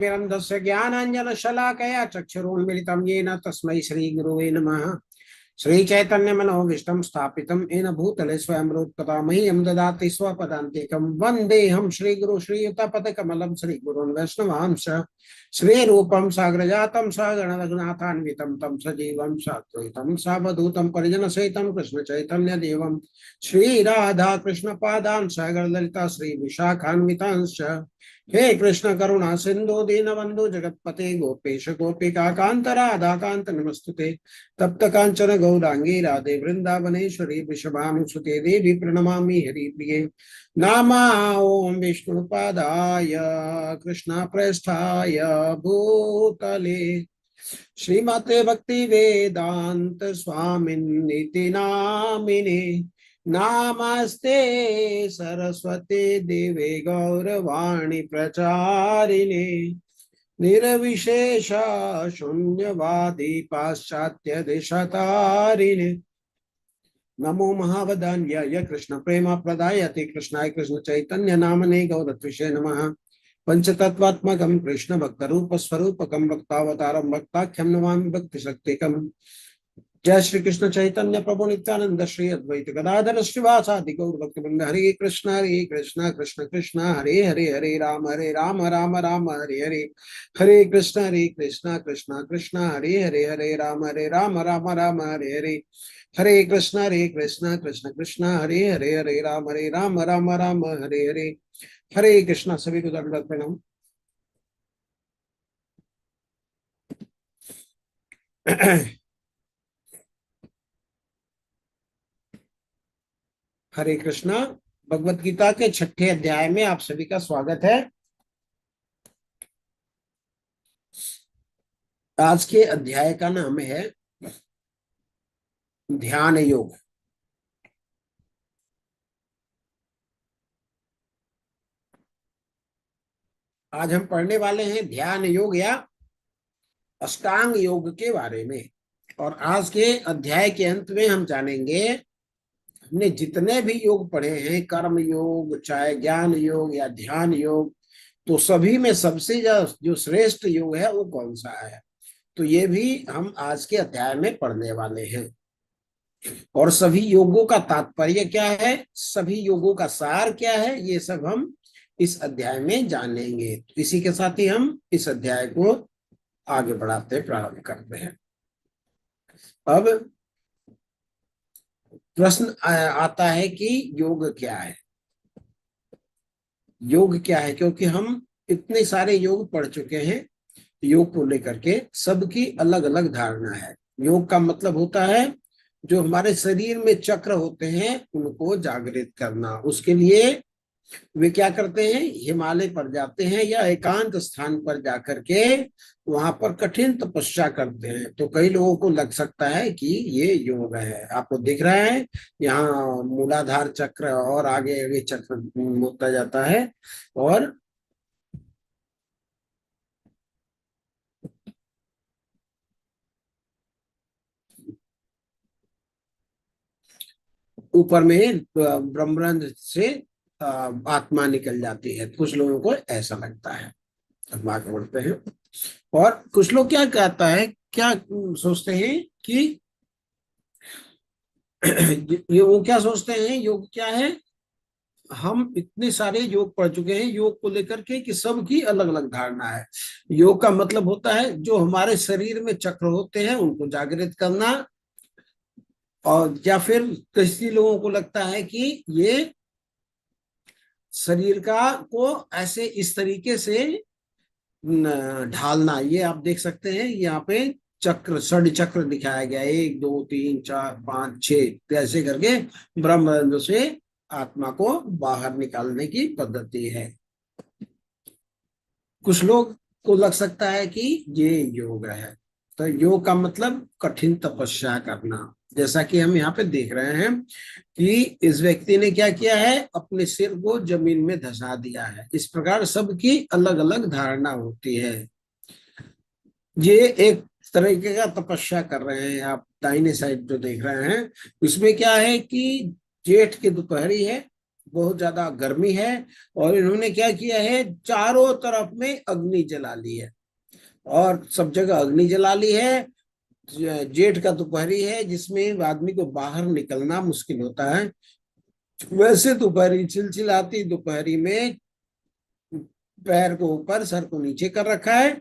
निरन्तस्य ज्ञानाञ्जनशलाकया चक्षुरुन्मिलितं येन तस्मै श्रीगुरुवे नमः। श्रीचैतन्यमनोभीष्टं स्थापितं येन भूतले स्वयं रूपकथा मह्यं ददाति स्वपदान्तिकं वन्देऽहं श्रीगुरु श्रीयुतपदकमलं श्रीगुरुन् वैष्णवांश श्रीरूपं साग्रजातं सगणरघुनाथान्वितं तं सजीवं साद्वैतं सावधूतं परिजनसहितं कृष्णचैतन्यदेवं श्रीराधाकृष्णपादान् सगणललिता श्रीविशाखान्वितांश्च। हे कृष्ण करुणा सिंधु दीनबंधु जगतपते गोपेश गोपिका कांत राधा कांत नमस्तुते तप्त कांचन गौरांगी राधे वृंदावनेश्वरी वृषभानुसुते देवी प्रणमामि हरिप्रिये। नामा ओम विष्णुपादाय कृष्ण प्रेष्ठाय भूतले श्रीमते भक्ति वेदांत स्वामिन्निति नामिने नामस्ते सरस्वती देवे गौरवाणी प्रचारिणे निर्विशेष शून्यवादी पाश्चात्य देशतारिणे नमो महावदान्याय कृष्ण प्रेम प्रदायते कृष्णाय कृष्ण चैतन्य नामने गौरत्विषे नमः। पंचतत्वात्मकं कृष्ण भक्त रूप स्वरूपकं भक्तावतारं भक्ताख्यं नमामि भक्ति शक्तिकम्। जय श्री कृष्ण चैतन्य प्रभु नित्यानंद श्री अद्वैत गदाधर श्रीवासादि गौर भक्तवृंद। हरे कृष्ण कृष्ण कृष्ण हरे हरे हरे राम राम राम हरे हरे हरे कृष्ण कृष्ण कृष्ण हरे हरे राम राम राम हरे हरे कृष्ण कृष्ण कृष्ण हरे राम राम हरे हरे कृष्ण। सभी को दंडवत प्रणाम। हरे कृष्णा। भगवत गीता के 6ठे अध्याय में आप सभी का स्वागत है। आज के अध्याय का नाम है ध्यान योग। आज हम पढ़ने वाले हैं ध्यान योग या अष्टांग योग के बारे में। और आज के अध्याय के अंत में हम जानेंगे हमने जितने भी योग पढ़े हैं, कर्म योग चाहे ज्ञान योग या ध्यान योग, तो सभी में सबसे जो श्रेष्ठ योग है वो कौन सा है। तो ये भी हम आज के अध्याय में पढ़ने वाले हैं। और सभी योगों का तात्पर्य क्या है, सभी योगों का सार क्या है, ये सब हम इस अध्याय में जानेंगे। तो इसी के साथ ही हम इस अध्याय को आगे बढ़ाते प्रारंभ करते हैं। अब प्रश्न आता है कि योग क्या है। योग क्या है, क्योंकि हम इतने सारे योग पढ़ चुके हैं। योग को लेकर के सबकी अलग अलग धारणा है। योग का मतलब होता है जो हमारे शरीर में चक्र होते हैं उनको जागृत करना। उसके लिए वे क्या करते हैं, हिमालय पर जाते हैं या एकांत स्थान पर जाकर के वहां पर कठिन तपस्या करते हैं। तो कई लोगों को लग सकता है कि ये योग है। आपको दिख रहा है यहाँ मूलाधार चक्र और आगे आगे चक्र होता जाता है और ऊपर में ब्रह्मरंध्र से आत्मा निकल जाती है। कुछ लोगों को ऐसा लगता है। अब आगे बढ़ते हैं। और कुछ लोग क्या कहता है, क्या सोचते हैं कि ये वो क्या सोचते हैं योग क्या है। हम इतने सारे योग पढ़ चुके हैं योग को लेकर के कि सबकी अलग अलग धारणा है। योग का मतलब होता है जो हमारे शरीर में चक्र होते हैं उनको जागृत करना। और या फिर किसी लोगों को लगता है कि ये शरीर का को ऐसे इस तरीके से ढालना। ये आप देख सकते हैं यहाँ पे चक्र षड चक्र दिखाया गया है, 1 2 3 4 5 6 ऐसे करके ब्रह्मरंध्र से आत्मा को बाहर निकालने की पद्धति है। कुछ लोग को लग सकता है कि ये योग है। तो योग का मतलब कठिन तपस्या करना। जैसा कि हम यहाँ पे देख रहे हैं कि इस व्यक्ति ने क्या किया है, अपने सिर को जमीन में धंसा दिया है। इस प्रकार सबकी अलग अलग धारणा होती है। ये एक तरीके का तपस्या कर रहे हैं। आप दाहिने साइड जो देख रहे हैं इसमें क्या है कि जेठ की दोपहरी है, बहुत ज्यादा गर्मी है, और इन्होंने क्या किया है, चारों तरफ में अग्नि जला ली है, और सब जगह अग्नि जला ली है। जेठ का दोपहरी है, जिसमें आदमी को बाहर निकलना मुश्किल होता है। वैसे दोपहरी, चिलचिलाती दोपहरी में पैर को ऊपर सर को नीचे कर रखा है,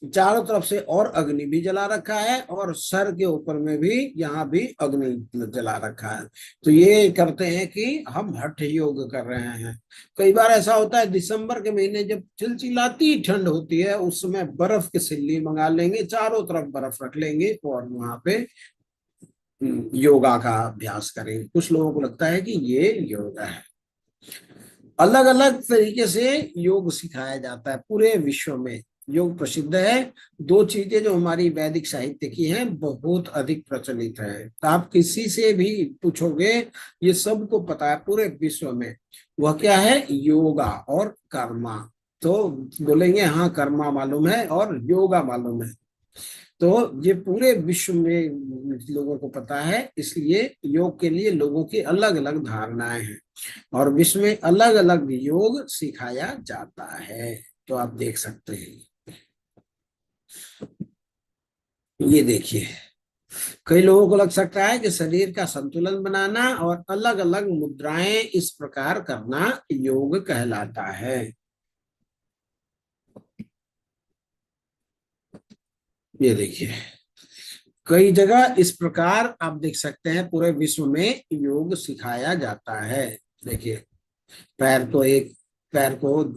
चारों तरफ से और अग्नि भी जला रखा है, और सर के ऊपर में भी यहाँ भी अग्नि जला रखा है। तो ये करते हैं कि हम हठ योग कर रहे हैं। कई बार ऐसा होता है, दिसंबर के महीने जब चिलचिलाती ठंड होती है, उस समय बर्फ की सिल्ली मंगा लेंगे, चारों तरफ बर्फ रख लेंगे, और वहां पे योगा का अभ्यास करेंगे। कुछ लोगों को लगता है कि ये योगा है। अलग अलग तरीके से योग सिखाया जाता है पूरे विश्व में। योग प्रसिद्ध है। दो चीजें जो हमारी वैदिक साहित्य की हैं, बहुत अधिक प्रचलित है। तो आप किसी से भी पूछोगे, ये सबको पता है पूरे विश्व में। वह क्या है? योगा और कर्मा। तो बोलेंगे हाँ, कर्मा मालूम है और योगा मालूम है। तो ये पूरे विश्व में लोगों को पता है, इसलिए योग के लिए लोगों की अलग अलग धारणाएं हैं, और विश्व में अलग अलग योग सिखाया जाता है। तो आप देख सकते हैं, ये देखिए, कई लोगों को लग सकता है कि शरीर का संतुलन बनाना और अलग अलग मुद्राएं इस प्रकार करना योग कहलाता है। ये देखिए, कई जगह इस प्रकार आप देख सकते हैं पूरे विश्व में योग सिखाया जाता है। देखिए, पैर को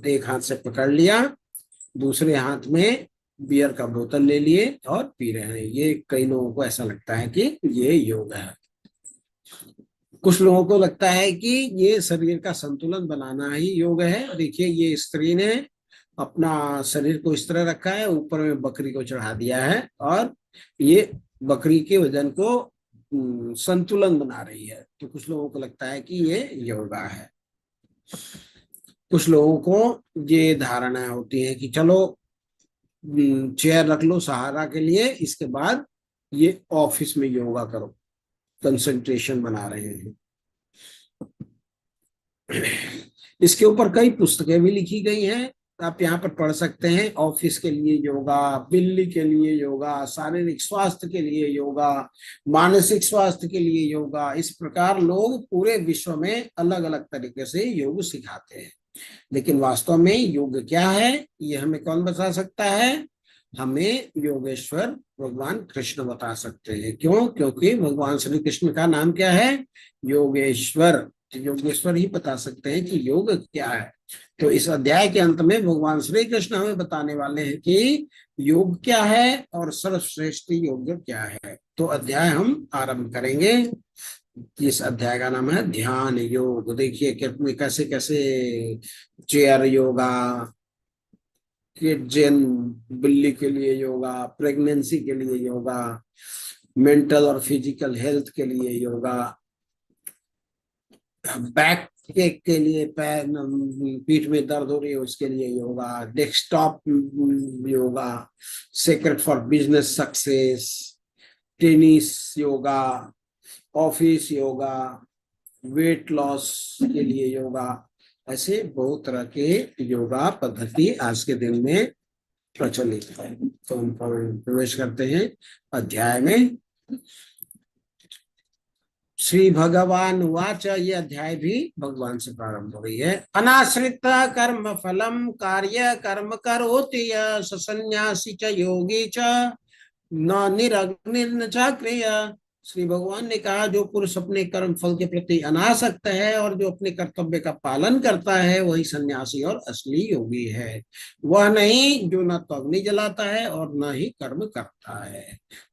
एक हाथ से पकड़ लिया, दूसरे हाथ में बियर का बोतल ले लिए और पी रहे हैं। ये कई लोगों को ऐसा लगता है कि ये योग है। कुछ लोगों को लगता है कि ये शरीर का संतुलन बनाना ही योग है। देखिए, ये स्त्री ने अपना शरीर को इस तरह रखा है, ऊपर में बकरी को चढ़ा दिया है, और ये बकरी के वजन को संतुलन बना रही है। तो कुछ लोगों को लगता है कि ये योगा है। कुछ लोगों को ये धारणा होती है कि चलो चेयर रख लो सहारा के लिए, इसके बाद ये ऑफिस में योगा करो, कंसंट्रेशन बना रहे हैं। इसके ऊपर कई पुस्तकें भी लिखी गई हैं, आप यहाँ पर पढ़ सकते हैं। ऑफिस के लिए योगा, बिल्ली के लिए योगा, शारीरिक स्वास्थ्य के लिए योगा, मानसिक स्वास्थ्य के लिए योगा। इस प्रकार लोग पूरे विश्व में अलग अलग तरीके से योग सिखाते हैं। लेकिन वास्तव में योग क्या है, ये हमें कौन बता सकता है? हमें योगेश्वर भगवान कृष्ण बता सकते हैं। क्यों? क्योंकि भगवान श्री कृष्ण का नाम क्या है? योगेश्वर। तो योगेश्वर ही बता सकते हैं कि योग क्या है। तो इस अध्याय के अंत में भगवान श्री कृष्ण हमें बताने वाले हैं कि योग क्या है और सर्वश्रेष्ठ योग क्या है। तो अध्याय हम आरंभ करेंगे। इस अध्याय का नाम है ध्यान योग। देखिए कितने कैसे कैसे चेयर योगा, किडजन बिल्ली के लिए योगा, प्रेगनेंसी के लिए योगा, मेंटल और फिजिकल हेल्थ के लिए योगा, बैक एक के लिए, पैर पीठ में दर्द हो रही है उसके लिए yoga, desktop yoga, secret for business success, tennis yoga, office yoga, weight loss के लिए योगा। ऐसे बहुत तरह के योगा पद्धति आज के दिन में प्रचलित है। तो हम प्रवेश करते हैं अध्याय में। श्री भगवान वाच, ये अध्याय भी भगवान से प्रारंभ हो रही है। अनाश्रित कर्म फलम कार्य कर्म करोति सन्यासी च योगी च न निरग्निर्न च क्रिय। श्री भगवान ने कहा, जो पुरुष अपने कर्म फल के प्रति अनासक्त है और जो अपने कर्तव्य का पालन करता है, वही सन्यासी और असली योगी है। वह नहीं जो न तो अग्नि जलाता है और न ही कर्म करता है।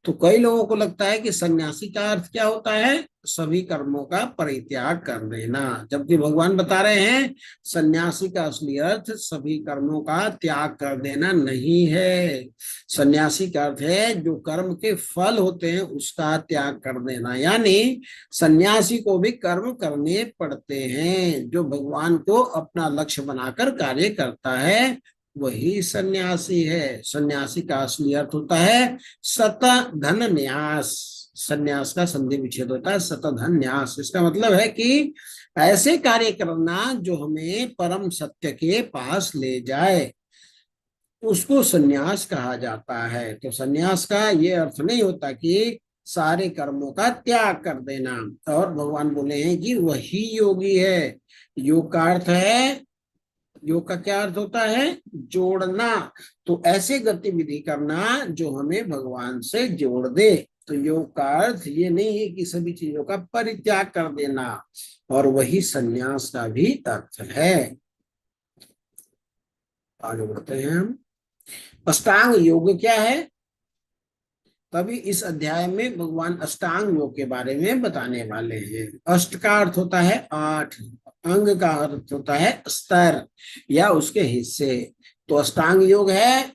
तो कई लोगों को लगता है कि सन्यासी का अर्थ क्या होता है? सभी कर्मों का परित्याग कर देना, जबकि भगवान बता रहे हैं सन्यासी का असली अर्थ सभी कर्मों का त्याग कर देना नहीं है। सन्यासी का अर्थ है जो कर्म के फल होते हैं उसका त्याग कर देना, यानी सन्यासी को भी कर्म करने पड़ते हैं। जो भगवान को अपना लक्ष्य बनाकर कार्य करता है वही सन्यासी है। सन्यासी का असली अर्थ होता है सत धन न्यास। सन्यास का संधि विच्छेद होता है सत धन न्यास। इसका मतलब है कि ऐसे कार्य करना जो हमें परम सत्य के पास ले जाए, उसको सन्यास कहा जाता है। तो सन्यास का ये अर्थ नहीं होता कि सारे कर्मों का त्याग कर देना। और भगवान बोले हैं कि वही योगी है। योग का अर्थ है, योग का क्या अर्थ होता है? जोड़ना। तो ऐसे गतिविधि करना जो हमें भगवान से जोड़ दे। तो योग का अर्थ ये नहीं है कि सभी चीजों का परित्याग कर देना, और वही सन्यास का भी अर्थ है। आगे बढ़ते हैं हम। अष्टांग योग क्या है? तभी इस अध्याय में भगवान अष्टांग योग के बारे में बताने वाले हैं। अष्ट का अर्थ होता है आठ, अंग का अर्थ होता है स्तर या उसके हिस्से। तो अष्टांग योग है,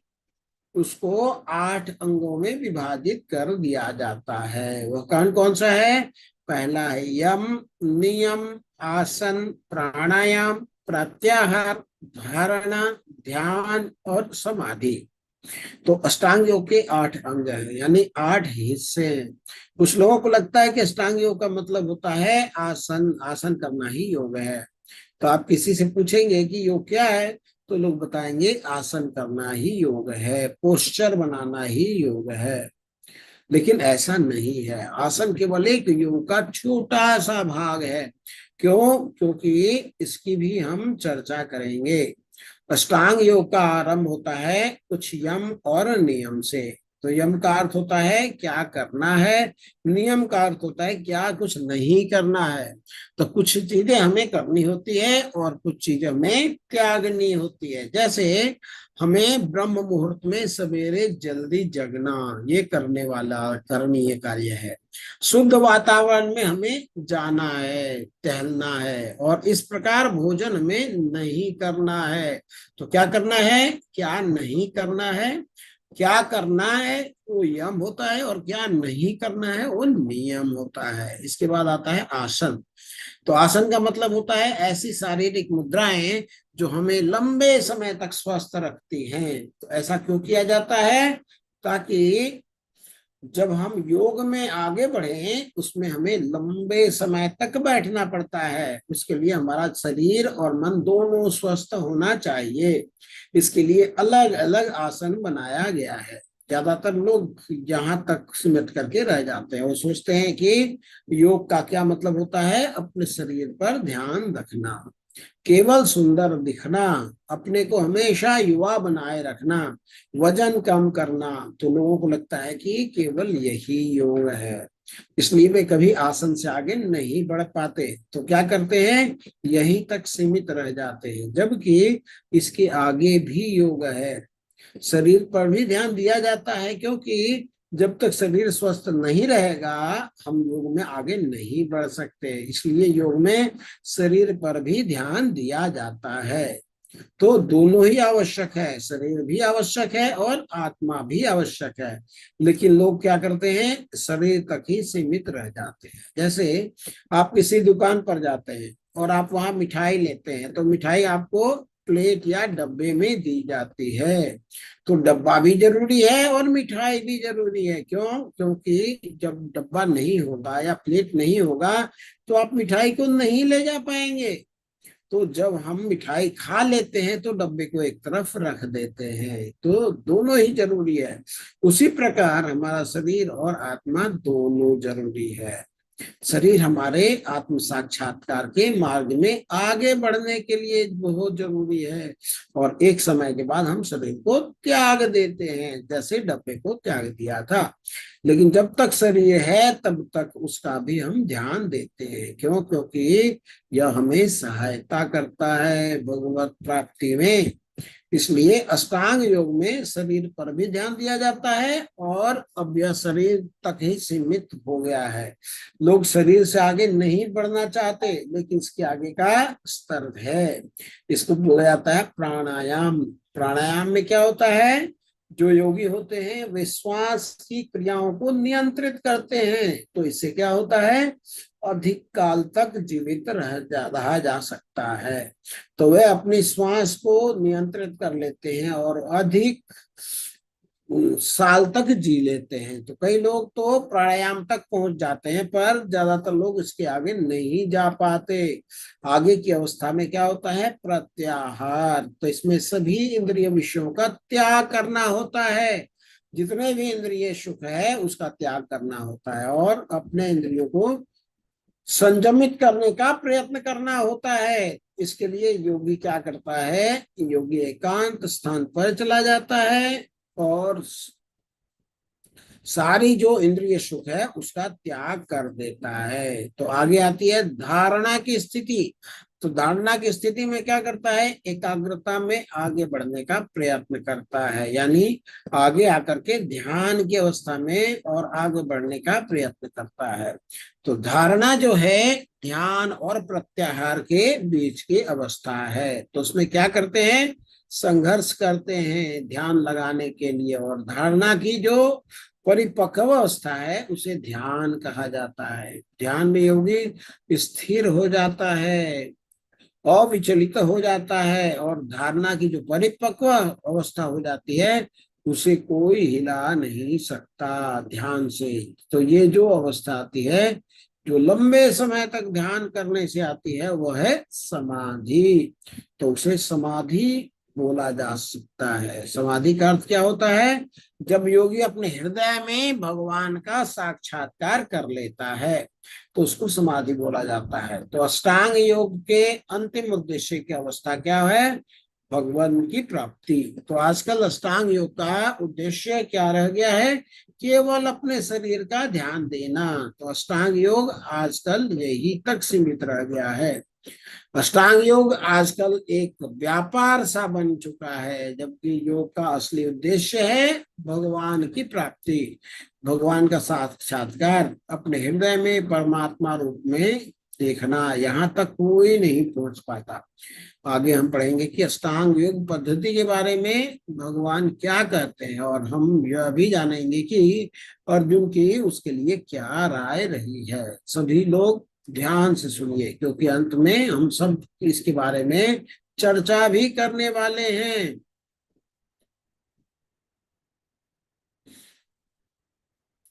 उसको 8 अंगों में विभाजित कर दिया जाता है। वह कौन कौन सा है? पहला है यम, नियम, आसन, प्राणायाम, प्रत्याहार, धारणा, ध्यान और समाधि। तो अष्टांग योग के 8 अंग हैं, यानी 8 हिस्से हैं। कुछ लोगों को लगता है कि अष्टांग योग का मतलब होता है आसन, आसन करना ही योग है। तो आप किसी से पूछेंगे कि योग क्या है, तो लोग बताएंगे आसन करना ही योग है, पोस्चर बनाना ही योग है। लेकिन ऐसा नहीं है। आसन केवल एक योग का छोटा सा भाग है। क्यों? क्योंकि इसकी भी हम चर्चा करेंगे। अष्टांग योग का आरंभ होता है कुछ यम और नियम से। तो यम का अर्थ होता है क्या करना है, नियम का अर्थ होता है क्या कुछ नहीं करना है। तो कुछ चीजें हमें करनी होती है और कुछ चीजें हमें त्यागनी होती है। जैसे हमें ब्रह्म मुहूर्त में सवेरे जल्दी जगना, ये करने वाला करणीय कार्य है। शुद्ध वातावरण में हमें जाना है, टहलना है, और इस प्रकार भोजन हमें नहीं करना है। तो क्या करना है, क्या नहीं करना है? क्या करना है वो यम होता है, और क्या नहीं करना है वो नियम होता है। इसके बाद आता है आसन। तो आसन का मतलब होता है ऐसी शारीरिक मुद्राएं जो हमें लंबे समय तक स्वस्थ रखती हैं। तो ऐसा क्यों किया जाता है? ताकि जब हम योग में आगे बढ़े, उसमें हमें लंबे समय तक बैठना पड़ता है। उसके लिए हमारा शरीर और मन दोनों स्वस्थ होना चाहिए। इसके लिए अलग अलग आसन बनाया गया है। ज्यादातर लोग यहाँ तक सीमित करके रह जाते हैं। वो सोचते हैं कि योग का क्या मतलब होता है, अपने शरीर पर ध्यान रखना, केवल सुंदर दिखना, अपने को हमेशा युवा बनाए रखना, वजन कम करना। तो लोगों को लगता है कि केवल यही योग है, इसलिए वे कभी आसन से आगे नहीं बढ़ पाते। तो क्या करते हैं, यहीं तक सीमित रह जाते हैं। जबकि इसके आगे भी योग है, शरीर पर भी ध्यान दिया जाता है। क्योंकि जब तक शरीर स्वस्थ नहीं रहेगा, हम योग में आगे नहीं बढ़ सकते। इसलिए योग में शरीर पर भी ध्यान दिया जाता है। तो दोनों ही आवश्यक है, शरीर भी आवश्यक है और आत्मा भी आवश्यक है। लेकिन लोग क्या करते हैं, शरीर तक ही सीमित रह जाते हैं। जैसे आप किसी दुकान पर जाते हैं और आप वहां मिठाई लेते हैं, तो मिठाई आपको प्लेट या डब्बे में दी जाती है। तो डब्बा भी जरूरी है और मिठाई भी जरूरी है। क्यों? क्योंकि जब डब्बा नहीं होगा या प्लेट नहीं होगा, तो आप मिठाई को नहीं ले जा पाएंगे। तो जब हम मिठाई खा लेते हैं तो डब्बे को एक तरफ रख देते हैं। तो दोनों ही जरूरी है। उसी प्रकार हमारा शरीर और आत्मा दोनों जरूरी है। शरीर हमारे आत्म साक्षात्कार के मार्ग में आगे बढ़ने के लिए बहुत जरूरी है, और एक समय के बाद हम शरीर को त्याग देते हैं, जैसे डब्बे को त्याग दिया था। लेकिन जब तक शरीर है तब तक उसका भी हम ध्यान देते हैं। क्यों? क्योंकि यह हमें सहायता करता है भगवत प्राप्ति में। इसलिए अष्टांग योग में शरीर पर भी ध्यान दिया जाता है, और अब यह शरीर तक ही सीमित हो गया है। लोग शरीर से आगे नहीं बढ़ना चाहते, लेकिन इसके आगे का स्तर है। इसको बोला जाता है प्राणायाम। प्राणायाम में क्या होता है, जो योगी होते हैं वे श्वास की क्रियाओं को नियंत्रित करते हैं। तो इससे क्या होता है, अधिक काल तक जीवित रहा जा सकता है। तो वे अपनी श्वास को नियंत्रित कर लेते हैं और अधिक साल तक जी लेते हैं। तो कई लोग तो प्राणायाम तक पहुंच जाते हैं, पर ज्यादातर लोग इसके आगे नहीं जा पाते। आगे की अवस्था में क्या होता है? प्रत्याहार। तो इसमें सभी इंद्रिय विषयों का त्याग करना होता है। जितने भी इंद्रिय सुख है उसका त्याग करना होता है और अपने इंद्रियों को संयमित करने का प्रयत्न करना होता है। इसके लिए योगी क्या करता है? योगी एकांत स्थान पर चला जाता है और सारी जो इंद्रिय सुख है उसका त्याग कर देता है। तो आगे आती है धारणा की स्थिति। तो धारणा की स्थिति में क्या करता है? एकाग्रता में आगे बढ़ने का प्रयत्न करता है, यानी आगे आकर के ध्यान की अवस्था में और आगे बढ़ने का प्रयत्न करता है। तो धारणा जो है ध्यान और प्रत्याहार के बीच की अवस्था है। तो उसमें क्या करते हैं? संघर्ष करते हैं ध्यान लगाने के लिए। और धारणा की जो परिपक्व अवस्था है उसे ध्यान कहा जाता है। ध्यान में योगी स्थिर हो जाता है, अविचलित हो जाता है और धारणा की जो परिपक्व अवस्था हो जाती है उसे कोई हिला नहीं सकता ध्यान से। तो ये जो अवस्था आती है जो लंबे समय तक ध्यान करने से आती है वो है समाधि। तो उसे समाधि बोला जा सकता है। समाधि का अर्थ क्या होता है? जब योगी अपने हृदय में भगवान का साक्षात्कार कर लेता है तो उसको समाधि बोला जाता है। तो अष्टांग योग के अंतिम उद्देश्य की अवस्था क्या है? भगवान की प्राप्ति। तो आजकल अष्टांग योग का उद्देश्य क्या रह गया है? केवल अपने शरीर का ध्यान देना। तो अष्टांग योग आजकल यही तक सीमित रह गया है। अष्टांग योग आजकल एक व्यापार सा बन चुका है, जबकि योग का असली उद्देश्य है भगवान की प्राप्ति, भगवान का साक्षात्कार, अपने हृदय में परमात्मा रूप में देखना। यहाँ तक कोई नहीं पहुंच पाता। आगे हम पढ़ेंगे कि अष्टांग योग पद्धति के बारे में भगवान क्या कहते हैं और हम यह भी जानेंगे कि अर्जुन की उसके लिए क्या राय रही है। सभी लोग ध्यान से सुनिए क्योंकि अंत में हम सब इसके बारे में चर्चा भी करने वाले हैं।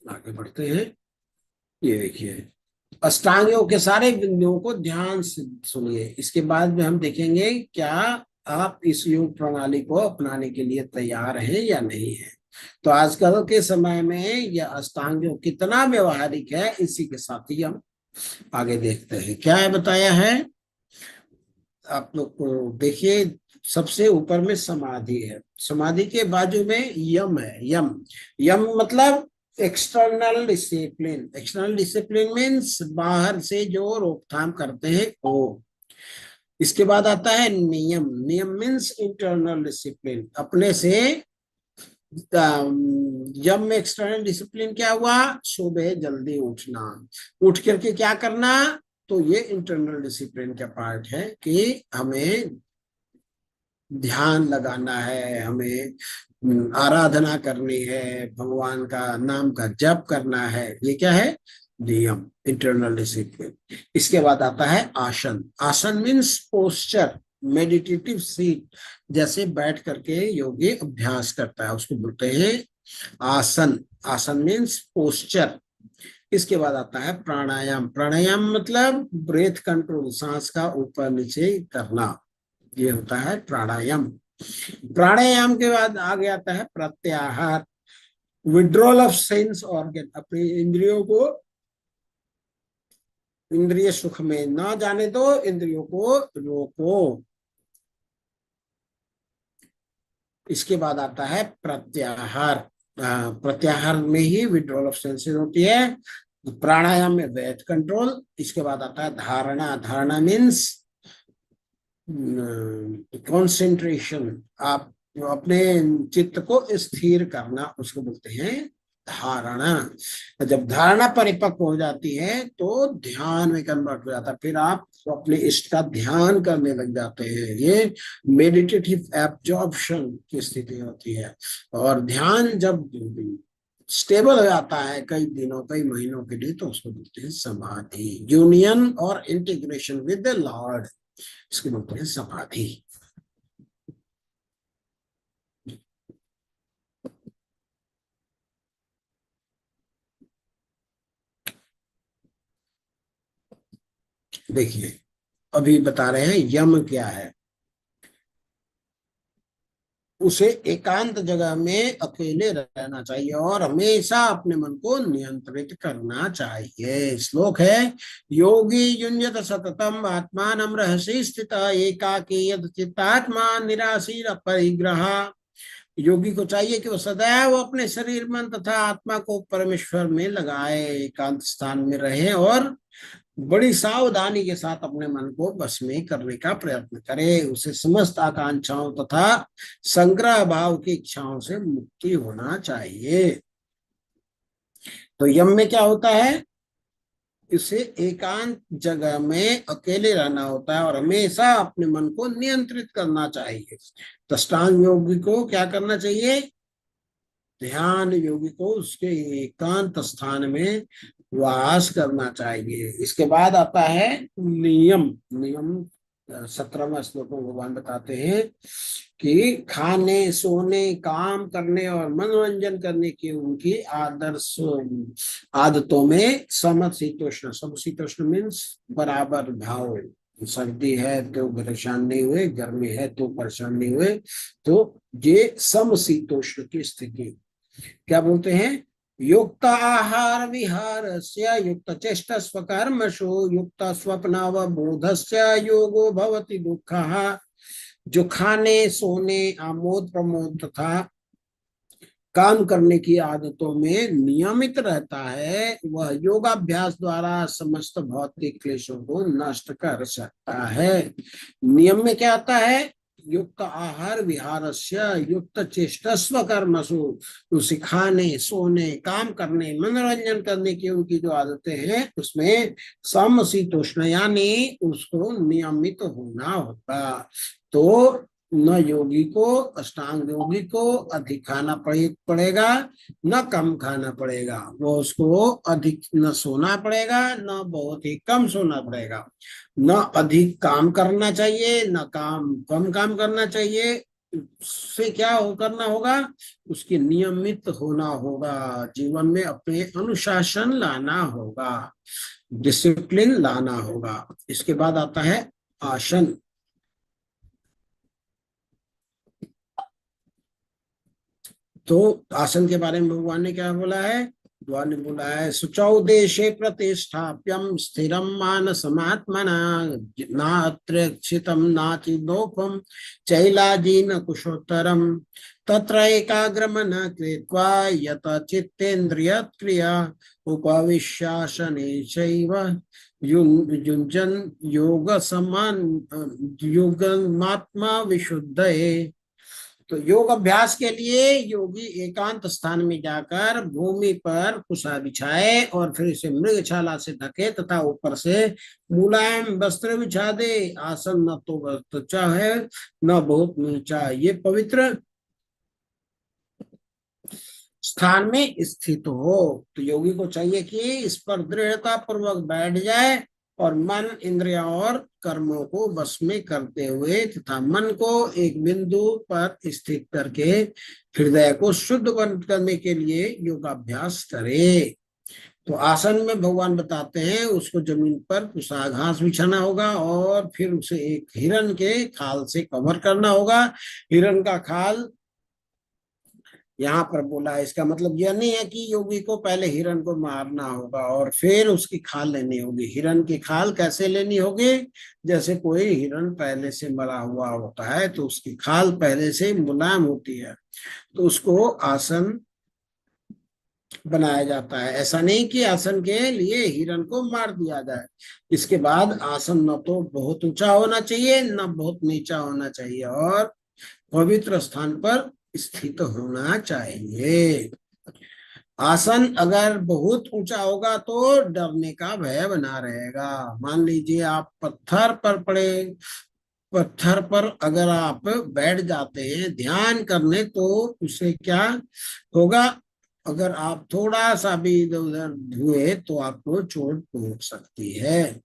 आगे बढ़ते हैं। ये देखिए अष्टांग योग के सारे बिंदुओं को ध्यान से सुनिए। इसके बाद में हम देखेंगे क्या आप इस योग प्रणाली को अपनाने के लिए तैयार हैं या नहीं है। तो आजकल के समय में यह अष्टांग योग कितना व्यवहारिक है इसी के साथ ही हम आगे देखते हैं। क्या है बताया है आप लोग को? देखिए सबसे ऊपर में समाधि है, समाधि के बाजू में यम है। यम, यम मतलब external discipline. External discipline means बाहर से जो रोकथाम करते हैं वो। इसके बाद आता है नियम। नियम मीन्स इंटरनल डिसिप्लिन, अपने से। यम में एक्सटर्नल डिसिप्लिन क्या हुआ? सुबह जल्दी उठना, उठ करके क्या करना? तो ये इंटरनल डिसिप्लिन का पार्ट है कि हमें ध्यान लगाना है, हमें आराधना करनी है, भगवान का नाम का जप करना है। ये क्या है? नियम, इंटरनल डिसिप्लिन। इसके बाद आता है आसन। आसन मीन्स पोस्चर, मेडिटेटिव सीट, जैसे बैठ करके योगी अभ्यास करता है उसको बोलते हैं आसन। आसन मीन्स पोस्चर। इसके बाद आता है प्राणायाम। प्राणायाम मतलब ब्रेथ कंट्रोल, सांस का ऊपर नीचे करना, ये होता है प्राणायाम। प्राणायाम के बाद आगे आता है प्रत्याहार, विड्रॉल ऑफ सेंस ऑर्गन। अपनी इंद्रियों को इंद्रिय सुख में ना जाने दो, इंद्रियों को रोको। इसके बाद आता है प्रत्याहार। प्रत्याहार में ही विड्रॉल ऑफ सेंसेस होती है। प्राणायाम में ब्रेथ कंट्रोल। इसके बाद आता है धारणा। धारणा मीन्स कंसंट्रेशन, आप अपने चित्त को स्थिर करना, उसको बोलते हैं धारणा। जब धारणा परिपक्व हो जाती है तो ध्यान में कन्वर्ट हो जाता है, फिर आप अपने इष्ट का ध्यान करने लग जाते हैं। ये मेडिटेटिव एब्जॉर्प्शन की स्थिति होती है। और ध्यान जब स्टेबल हो जाता है कई दिनों कई महीनों के लिए तो उसको बोलते हैं समाधि, यूनियन और इंटीग्रेशन विद द लॉर्ड, इसको बोलते हैं समाधि। देखिए अभी बता रहे हैं यम क्या है। उसे एकांत जगह में अकेले रहना चाहिए और हमेशा अपने मन को नियंत्रित करना चाहिए। श्लोक है, योगी युञ्जत सततम आत्मान रहसि स्थित एकाकी यद चित्तात्मा निराशीर परिग्रह। योगी को चाहिए कि वो सदैव अपने शरीर मन तथा आत्मा को परमेश्वर में लगाए, एकांत स्थान में रहे और बड़ी सावधानी के साथ अपने मन को बस में करने का प्रयत्न करे। उसे समस्त आकांक्षाओं तथा संग्रह भाव की इच्छाओं से मुक्ति होना चाहिए। तो यम में क्या होता है, इसे एकांत जगह में अकेले रहना होता है और हमेशा अपने मन को नियंत्रित करना चाहिए। तो अष्टांग योगी को क्या करना चाहिए, ध्यान योगी को उसके एकांत स्थान में वास करना चाहिए। इसके बाद आता है नियम। नियम 17वां श्लोक में भगवान बताते हैं कि खाने सोने काम करने और मनोरंजन करने की उनकी आदर्श आदतों में समशीतोष्ण। समशीतोष्ण मीन्स बराबर भाव। सर्दी है तो परेशान नहीं हुए, गर्मी है तो परेशान नहीं हुए, तो ये समशीतोष्ण की स्थिति। क्या बोलते हैं, युक्त आहार विहार से युक्त चेष्ट स्वकर्मशु युक्त स्वप्नावबोधस्य योगो भवति दुःखः। जो खाने सोने आमोद प्रमोद तथा काम करने की आदतों में नियमित रहता है, वह योगाभ्यास द्वारा समस्त भौतिक क्लेशों को नष्ट कर सकता है। नियम में क्या आता है, युक्त आहार विहारस्य युक्त चेष्टस्व कर्मसु। उसे खाने सोने काम करने मनोरंजन करने की उनकी जो आदतें हैं उसमें समशीतोष्ण यानी उसको नियमित होना होगा। तो न योगी को, अष्टांग योगी को अधिक खाना पड़ेगा न कम खाना पड़ेगा। वो उसको अधिक न सोना पड़ेगा न बहुत ही कम सोना पड़ेगा। न अधिक काम करना चाहिए न कम काम करना चाहिए। उससे क्या करना होगा, उसकी नियमित होना होगा। जीवन में अपने अनुशासन लाना होगा, डिसिप्लिन लाना होगा। इसके बाद आता है आसन। तो आसन के बारे में भगवान ने क्या बोला है, भगवान ने बोला है, शुचौ देशे प्रतिष्ठाप्यम स्थिरम मानसमात्मना नात्र क्षितम नाचिदोपम चैलाजीन कुशोत्तरम तत्र एकाग्रमन कृत्वा यत चित्तेन्द्रिय क्रिया उपविश्यासने चैव युञ्जन् योग समान युगमात्मा विशुद्धये। तो योग अभ्यास के लिए योगी एकांत स्थान में जाकर भूमि पर कुशा बिछाए और फिर इसे मृगछाला से ढके तथा ऊपर से मुलायम वस्त्र बिछा दे। आसन न तो बहुत ऊंचा है न बहुत नीचा, ये पवित्र स्थान में स्थित हो। तो योगी को चाहिए कि इस पर दृढ़ता पूर्वक बैठ जाए और मन इंद्रिया और कर्मों को बस में करते हुए तथा मन को एक बिंदु पर स्थित करके हृदय को शुद्ध करने के लिए योगाभ्यास करे। तो आसन में भगवान बताते हैं उसको जमीन पर कुशा घास बिछाना होगा और फिर उसे एक हिरण के खाल से कवर करना होगा। हिरण का खाल यहाँ पर बोला है, इसका मतलब यह नहीं है कि योगी को पहले हिरण को मारना होगा और फिर उसकी खाल लेनी होगी। हिरण की खाल कैसे लेनी होगी, जैसे कोई हिरण पहले से मरा हुआ होता है तो उसकी खाल पहले से मुलायम होती है, तो उसको आसन बनाया जाता है। ऐसा नहीं कि आसन के लिए हिरण को मार दिया जाए। इसके बाद आसन न तो बहुत ऊंचा होना चाहिए न बहुत नीचा होना चाहिए और पवित्र स्थान पर स्थित होना चाहिए। आसन अगर बहुत ऊंचा होगा तो डरने का भय बना रहेगा। मान लीजिए आप पत्थर पर पड़े, पत्थर पर अगर आप बैठ जाते हैं ध्यान करने तो उससे क्या होगा, अगर आप थोड़ा सा भी इधर उधर हुए तो आपको चोट पहुंच सकती है।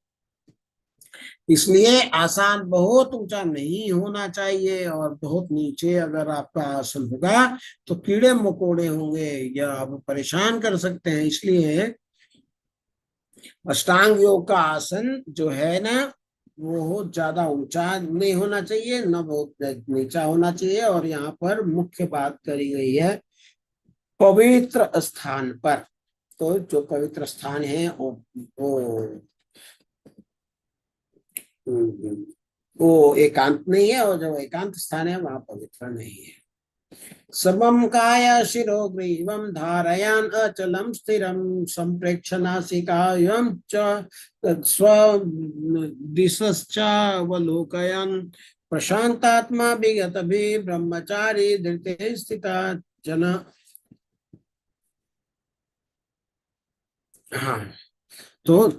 इसलिए आसन बहुत ऊंचा नहीं होना चाहिए और बहुत नीचे अगर आपका आसन होगा तो कीड़े मकोड़े होंगे या आप परेशान कर सकते हैं। इसलिए अष्टांग योग का आसन जो है ना, वो ज्यादा ऊंचा नहीं होना चाहिए, न बहुत नीचा होना चाहिए। और यहाँ पर मुख्य बात करी गई है पवित्र स्थान पर। तो जो पवित्र स्थान है वो एकांत नहीं है, और जो एकांत स्थान है वहां पवित्र नहीं है। समं काय शिरो ग्रीवं धारयन् अचलं स्थिरं संप्रेक्ष्य नासिकायं च स्वदिशश्चावलोकयन् प्रशान्तात्मा विगतभिः ब्रह्मचारी धृते स्थिता जन। हाँ, तो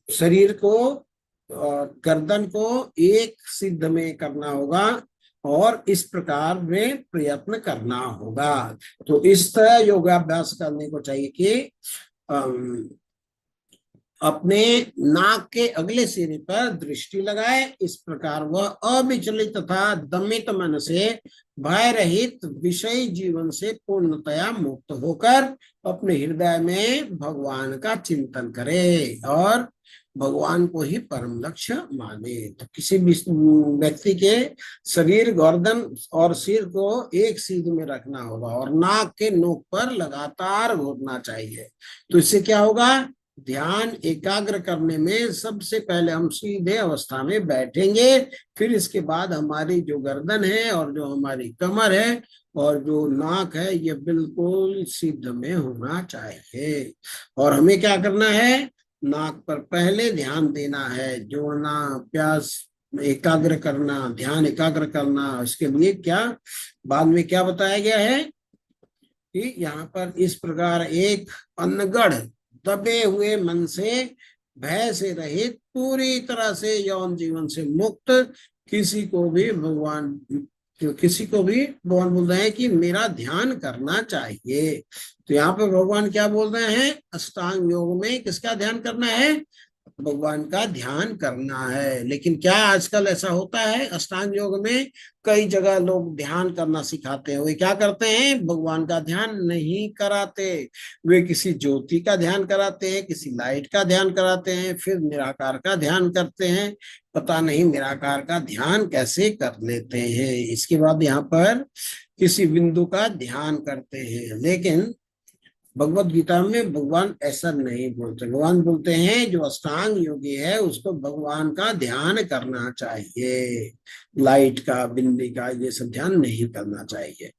शरीर को और गर्दन को एक सिद्ध में करना होगा, और इस प्रकार में प्रयत्न करना होगा। तो इस तरह योगाभ्यास करने को चाहिए कि अम, अपने नाक के अगले सिरे पर दृष्टि लगाए। इस प्रकार वह अविचलित तथा दमित मन से भय रहित विषय जीवन से पूर्णतया मुक्त होकर अपने हृदय में भगवान का चिंतन करे और भगवान को ही परम लक्ष्य माने। तो किसी भी व्यक्ति के शरीर, गर्दन और सिर को एक सीध में रखना होगा और नाक के नोक पर लगातार घूरना चाहिए। तो इससे क्या होगा, ध्यान एकाग्र करने में सबसे पहले हम सीधे अवस्था में बैठेंगे, फिर इसके बाद हमारी जो गर्दन है और जो हमारी कमर है और जो नाक है, ये बिल्कुल सिद्ध में होना चाहिए। और हमें क्या करना है, नाक पर पहले ध्यान देना है, जोड़ना, प्यास एकाग्र करना, ध्यान एकाग्र करना। इसके लिए क्या बाद में क्या बताया गया है कि यहाँ पर इस प्रकार एक अनगढ़ दबे हुए मन से, भय से रहित, पूरी तरह से यौन जीवन से मुक्त किसी को भी भगवान बोल रहे हैं कि मेरा ध्यान करना चाहिए। तो यहाँ पे भगवान क्या बोल रहे हैं, अष्टांग योग में किसका ध्यान करना है, भगवान का ध्यान करना है। लेकिन क्या आजकल ऐसा होता है, अष्टांग योग में कई जगह लोग ध्यान करना सिखाते हैं, वे क्या करते हैं, भगवान का ध्यान नहीं कराते। वे किसी ज्योति का ध्यान कराते हैं, किसी लाइट का ध्यान कराते हैं, फिर निराकार का ध्यान करते हैं। पता नहीं निराकार का ध्यान कैसे कर लेते हैं। इसके बाद यहाँ पर किसी बिंदु का ध्यान करते हैं। लेकिन भगवत गीता में भगवान ऐसा नहीं बोलते। भगवान बोलते हैं जो अष्टांग योगी है उसको भगवान का ध्यान करना चाहिए, लाइट का, बिंदी का, ये सब ध्यान नहीं करना चाहिए।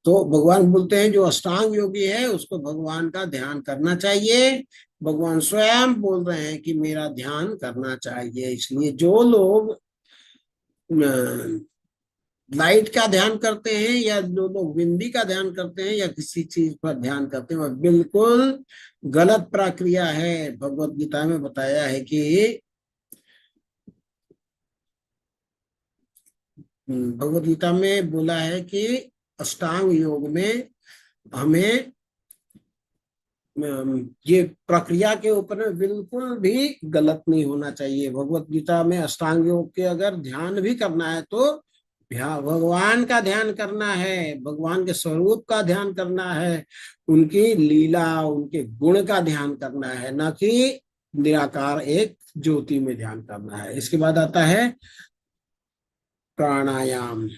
तो भगवान बोलते हैं जो अष्टांग योगी है उसको भगवान का ध्यान करना चाहिए। भगवान स्वयं बोल रहे हैं कि मेरा ध्यान करना चाहिए। इसलिए जो लोग लाइट का ध्यान करते हैं या जो लोग बिंदी का ध्यान करते हैं या किसी चीज पर ध्यान करते हैं, वह बिल्कुल गलत प्रक्रिया है। भगवत गीता में बताया है कि भगवत गीता में बोला है कि अष्टांग योग में हमें ये प्रक्रिया के ऊपर में बिल्कुल भी गलत नहीं होना चाहिए। भगवत गीता में अष्टांग योग के अगर ध्यान भी करना है तो भगवान का ध्यान करना है, भगवान के स्वरूप का ध्यान करना है, उनकी लीला, उनके गुण का ध्यान करना है, न कि निराकार एक ज्योति में ध्यान करना है। इसके बाद आता है प्राणायाम।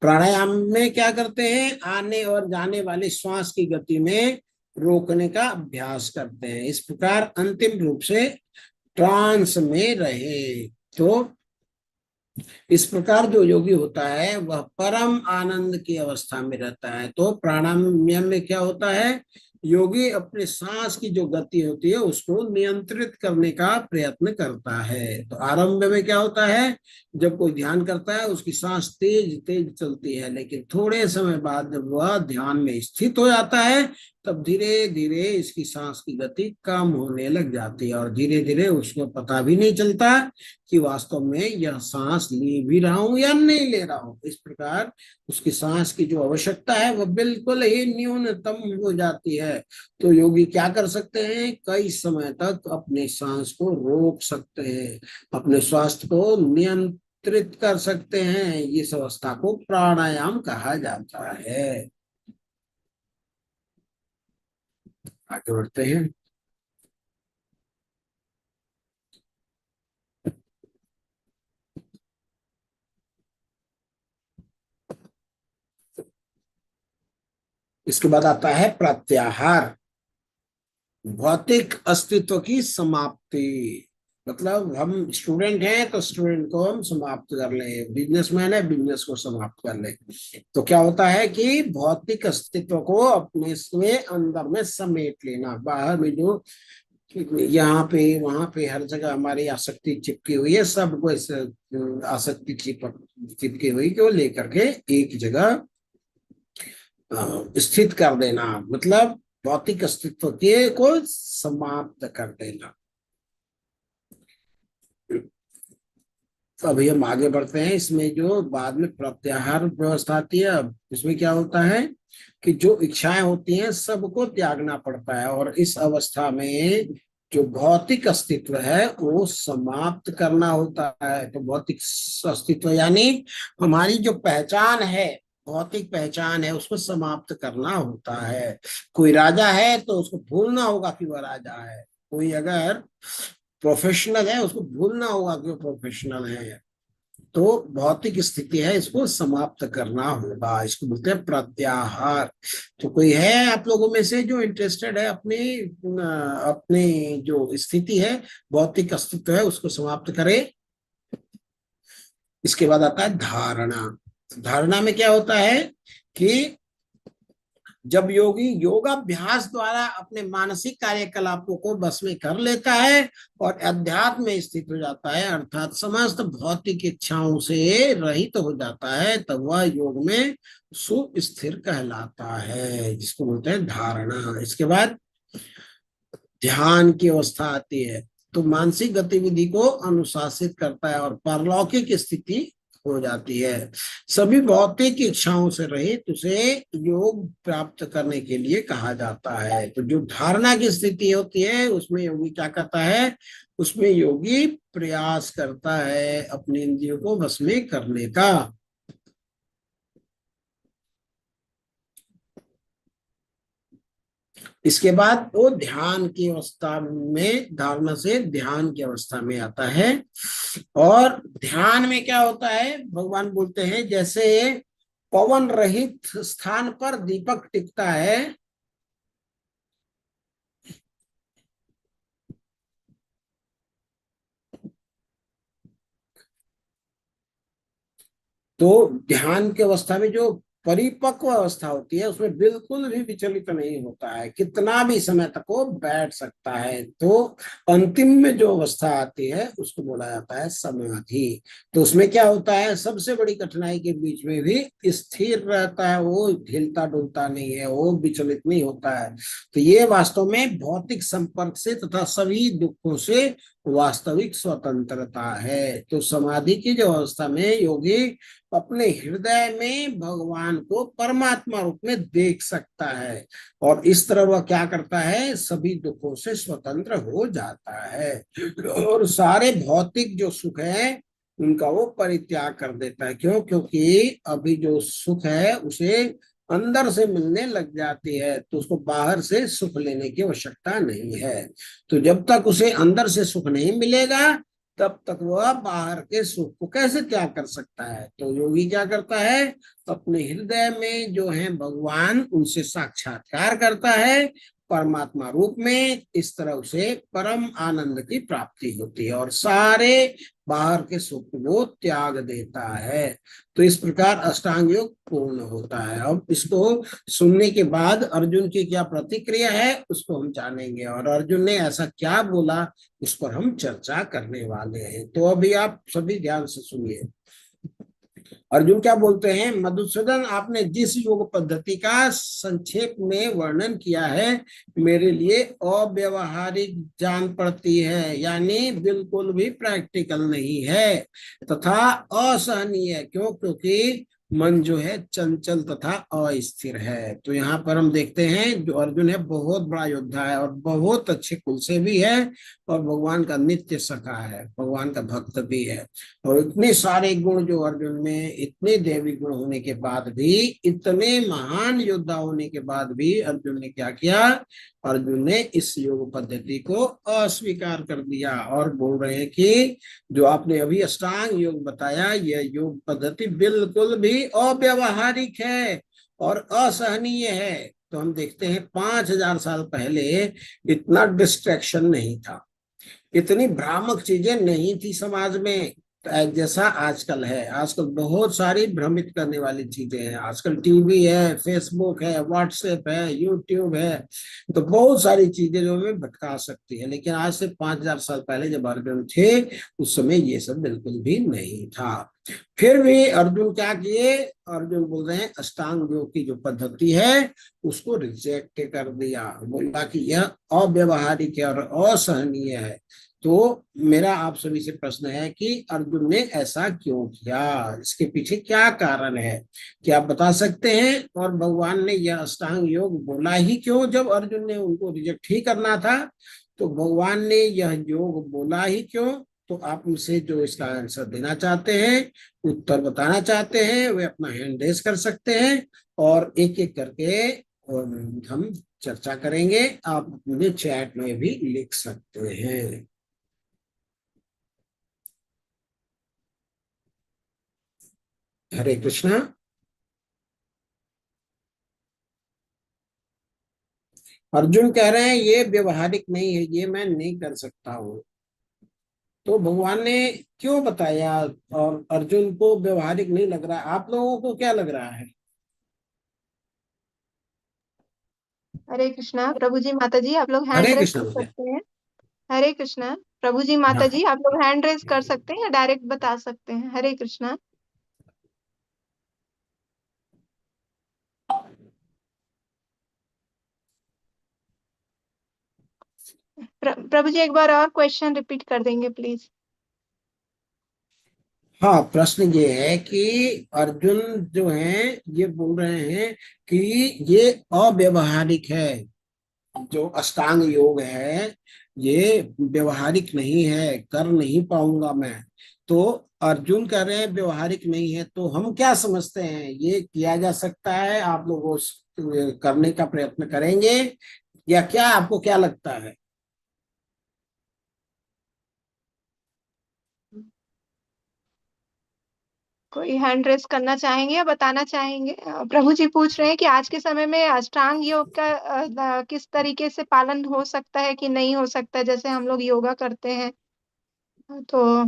प्राणायाम में क्या करते हैं, आने और जाने वाली श्वास की गति में रोकने का अभ्यास करते हैं, इस प्रकार अंतिम रूप से ट्रांस में रहे। तो इस प्रकार जो योगी होता है वह परम आनंद की अवस्था में रहता है। तो प्राणायाम में क्या होता है, योगी अपने सांस की जो गति होती है उसको नियंत्रित करने का प्रयत्न करता है। तो आरंभ में क्या होता है, जब कोई ध्यान करता है उसकी सांस तेज तेज चलती है, लेकिन थोड़े समय बाद जब वह ध्यान में स्थित हो जाता है तब धीरे धीरे इसकी सांस की गति कम होने लग जाती है और धीरे धीरे उसको पता भी नहीं चलता कि वास्तव में यह सांस ले भी रहा हूं या नहीं ले रहा हूं। इस प्रकार उसकी सांस की जो आवश्यकता है वह बिल्कुल ही न्यूनतम हो जाती है। तो योगी क्या कर सकते हैं, कई समय तक अपने सांस को रोक सकते हैं, अपने स्वास्थ्य को नियंत्रित कर सकते हैं। इस अवस्था को प्राणायाम कहा जाता है। आगे बढ़ते हैं। इसके बाद आता है प्रत्याहार, भौतिक अस्तित्व की समाप्ति। मतलब हम स्टूडेंट हैं तो स्टूडेंट को हम समाप्त कर लें, बिजनेसमैन है बिजनेस को समाप्त कर लें। तो क्या होता है कि भौतिक अस्तित्व को अपने में अंदर में समेट लेना, बाहर में जो यहाँ पे वहां पे हर जगह हमारी आसक्ति चिपकी हुई है, सबको इस आसक्ति चिपकी हुई को लेकर के एक जगह स्थित कर देना, मतलब भौतिक अस्तित्व के को समाप्त कर देना। तो अभी हम आगे बढ़ते हैं, इसमें जो बाद में प्रत्याहार व्यवस्था आती है, अब इसमें क्या होता है कि जो इच्छाएं होती हैं सबको त्यागना पड़ता है, और इस अवस्था में जो भौतिक अस्तित्व है वो समाप्त करना होता है। तो भौतिक अस्तित्व यानी हमारी जो पहचान है, भौतिक पहचान है, उसको समाप्त करना होता है। कोई राजा है तो उसको भूलना होगा कि वह राजा है, कोई अगर प्रोफेशनल है उसको भूलना होगा कि वो प्रोफेशनल है। तो भौतिक स्थिति है, इसको समाप्त करना होगा, इसको बोलते हैं प्रत्याहार। तो कोई है आप लोगों में से जो इंटरेस्टेड है अपनी अपनी जो स्थिति है, भौतिक अस्तित्व है, उसको समाप्त करे। इसके बाद आता है धारणा। धारणा में क्या होता है कि जब योगी योगाभ्यास द्वारा अपने मानसिक कार्यकलापों को बस में कर लेता है और अध्यात्म में स्थित हो जाता है, अर्थात समस्त भौतिक इच्छाओं से रहित हो जाता है, तब वह योग में सुस्थिर कहलाता है, जिसको बोलते हैं धारणा। इसके बाद ध्यान की अवस्था आती है, तो मानसिक गतिविधि को अनुशासित करता है और पारलौकिक स्थिति हो जाती है। सभी भौतिक इच्छाओं से रहित उसे योग प्राप्त करने के लिए कहा जाता है। तो जो धारणा की स्थिति होती है उसमें योगी क्या करता है, उसमें योगी प्रयास करता है अपनी इंद्रियों को बस में करने का। इसके बाद वो ध्यान की अवस्था में, धारणा से ध्यान की अवस्था में आता है। और ध्यान में क्या होता है, भगवान बोलते हैं जैसे पवन रहित स्थान पर दीपक टिकता है, तो ध्यान की अवस्था में जो परिपक्व अवस्था होती है उसमें बिल्कुल भी विचलित नहीं होता है, कितना भी समय तक वो बैठ सकता है। तो अंतिम में जो अवस्था आती है उसको बोला जाता है समाधि। तो उसमें क्या होता है, सबसे बड़ी कठिनाई के बीच में भी स्थिर रहता है, वो हिलता डुलता नहीं है, वो विचलित नहीं होता है। तो ये वास्तव में भौतिक संपर्क से तथा सभी दुखों से वास्तविक स्वतंत्रता है। तो समाधि की जो अवस्था में योगी अपने हृदय में भगवान को परमात्मा रूप में देख सकता है, और इस तरह वह क्या करता है, सभी दुखों से स्वतंत्र हो जाता है, और सारे भौतिक जो सुख है उनका वो परित्याग कर देता है। क्यों? क्योंकि अभी जो सुख है उसे अंदर से मिलने लग जाती है, तो उसको बाहर से सुख लेने की आवश्यकता नहीं है। तो जब तक उसे अंदर से सुख नहीं मिलेगा तब तक वह बाहर के सुख को कैसे त्याग कर सकता है। तो योगी क्या करता है, अपने हृदय में जो है भगवान, उनसे साक्षात्कार करता है परमात्मा रूप में। इस तरह उसे परम आनंद की प्राप्ति होती है और सारे बाहर के सुख को त्याग देता है। तो इस प्रकार अष्टांग योग पूर्ण होता है। अब इसको सुनने के बाद अर्जुन की क्या प्रतिक्रिया है उसको हम जानेंगे, और अर्जुन ने ऐसा क्या बोला उस पर हम चर्चा करने वाले हैं। तो अभी आप सभी ध्यान से सुनिए। अर्जुन क्या बोलते हैं, मधुसूदन आपने जिस योग पद्धति का संक्षेप में वर्णन किया है मेरे लिए अव्यवहारिक जान पड़ती है, यानी बिल्कुल भी प्रैक्टिकल नहीं है तथा असहनीय। क्यों? क्योंकि मन जो है चंचल तथा अस्थिर है। तो यहाँ पर हम देखते हैं जो अर्जुन है बहुत बड़ा योद्धा है और बहुत अच्छे कुल से भी है और भगवान का नित्य सखा है, भगवान का भक्त भी है। और इतने सारे गुण जो अर्जुन में, इतने दैवी गुण होने के बाद भी, इतने महान योद्धा होने के बाद भी अर्जुन ने क्या किया, अर्जुन ने इस योग पद्धति को अस्वीकार कर दिया और बोल रहे हैं कि जो आपने अभी अष्टांग योग बताया, यह योग पद्धति बिल्कुल भी अव्यवहारिक है और असहनीय है। तो हम देखते हैं 5,000 साल पहले इतना डिस्ट्रैक्शन नहीं था, इतनी भ्रामक चीजें नहीं थी समाज में जैसा आजकल है। आजकल बहुत सारी भ्रमित करने वाली चीजें हैं। आजकल टीवी है, फेसबुक है, व्हाट्सएप है, यूट्यूब है, तो बहुत सारी चीजें जो हमें भटका सकती है। लेकिन आज से 5,000 साल पहले जब अर्जुन थे, उस समय ये सब बिल्कुल भी नहीं था। फिर भी अर्जुन क्या किए, अर्जुन बोल रहे हैं अष्टांग योग की जो पद्धति है उसको रिजेक्ट कर दिया, बोला कि यह अव्यवहारिक है और असहनीय है। तो मेरा आप सभी से प्रश्न है कि अर्जुन ने ऐसा क्यों किया, इसके पीछे क्या कारण है, क्या आप बता सकते हैं? और भगवान ने यह अष्टांग योग बोला ही क्यों जब अर्जुन ने उनको रिजेक्ट ही करना था? तो भगवान ने यह योग बोला ही क्यों? तो आप मुझसे जो इसका आंसर देना चाहते हैं, उत्तर बताना चाहते हैं, वे अपना हैंड रेज कर सकते हैं और एक एक करके हम चर्चा करेंगे। आप अपने चैट में भी लिख सकते हैं। हरे कृष्णा। अर्जुन कह रहे हैं ये व्यवहारिक नहीं है, ये मैं नहीं कर सकता हूँ। तो भगवान ने क्यों बताया? और अर्जुन को व्यवहारिक नहीं लग रहा, आप लोगों को क्या लग रहा है? हरे कृष्णा प्रभु जी माता जी, आप लोग हैंड हरे रेस कृष्णा कर बोले। सकते हैं। हरे कृष्णा प्रभु जी माता हाँ। जी, आप लोग हैंड रेस कर सकते हैं या डायरेक्ट बता सकते हैं। हरे कृष्णा। प्रभु जी एक बार और क्वेश्चन रिपीट कर देंगे प्लीज। हाँ, प्रश्न ये है कि अर्जुन जो है ये बोल रहे हैं कि ये अव्यवहारिक है, जो अष्टांग योग है ये व्यवहारिक नहीं है, कर नहीं पाऊंगा मैं। तो अर्जुन कह रहे हैं व्यवहारिक नहीं है, तो हम क्या समझते हैं ये किया जा सकता है? आप लोग करने का प्रयत्न करेंगे या क्या, आपको क्या लगता है? कोई हैंड रेस करना चाहेंगे या बताना चाहेंगे? प्रभु जी पूछ रहे हैं कि आज के समय में अष्टांग योग का किस तरीके से पालन हो सकता है कि नहीं हो सकता है, जैसे हम लोग योगा करते हैं। तो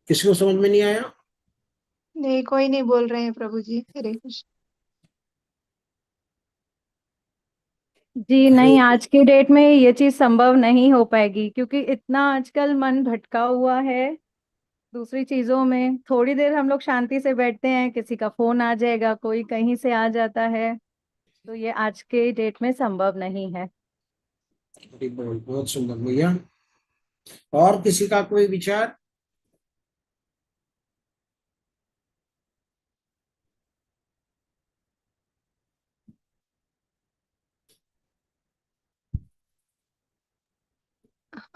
किसी को समझ में नहीं आया? नहीं, कोई नहीं बोल रहे हैं प्रभु जी। हरे कृष्ण। जी हरे। नहीं, आज की डेट में ये चीज संभव नहीं हो पाएगी क्योंकि इतना आजकल मन भटका हुआ है दूसरी चीजों में। थोड़ी देर हम लोग शांति से बैठते हैं, किसी का फोन आ जाएगा, कोई कहीं से आ जाता है, तो ये आज के डेट में संभव नहीं है। बहुत बहुत सुंदर भैया। और किसी का कोई विचार?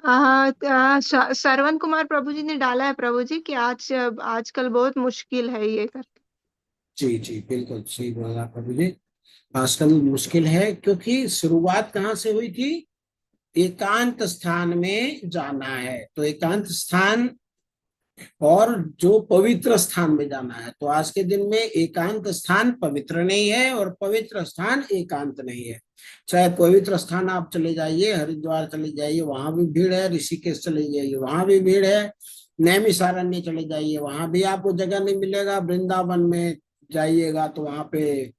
श्रवण कुमार प्रभु जी ने डाला है प्रभु जी कि आजकल बहुत मुश्किल है ये कर। जी जी, बिल्कुल सही बोला प्रभु जी। आजकल मुश्किल है क्योंकि शुरुआत कहाँ से हुई थी? एकांत स्थान में जाना है, तो एकांत स्थान और जो पवित्र स्थान में जाना है। तो आज के दिन में एकांत स्थान पवित्र नहीं है और पवित्र स्थान एकांत नहीं है। चाहे पवित्र स्थान आप चले जाइए, हरिद्वार चले जाइए, वहां भी भीड़ है, ऋषिकेश चले जाइए, वहां भी भीड़ है, नैमिषारण्य चले जाइए, वहां भी आपको जगह नहीं मिलेगा, वृंदावन में जाइएगा तो वहां पे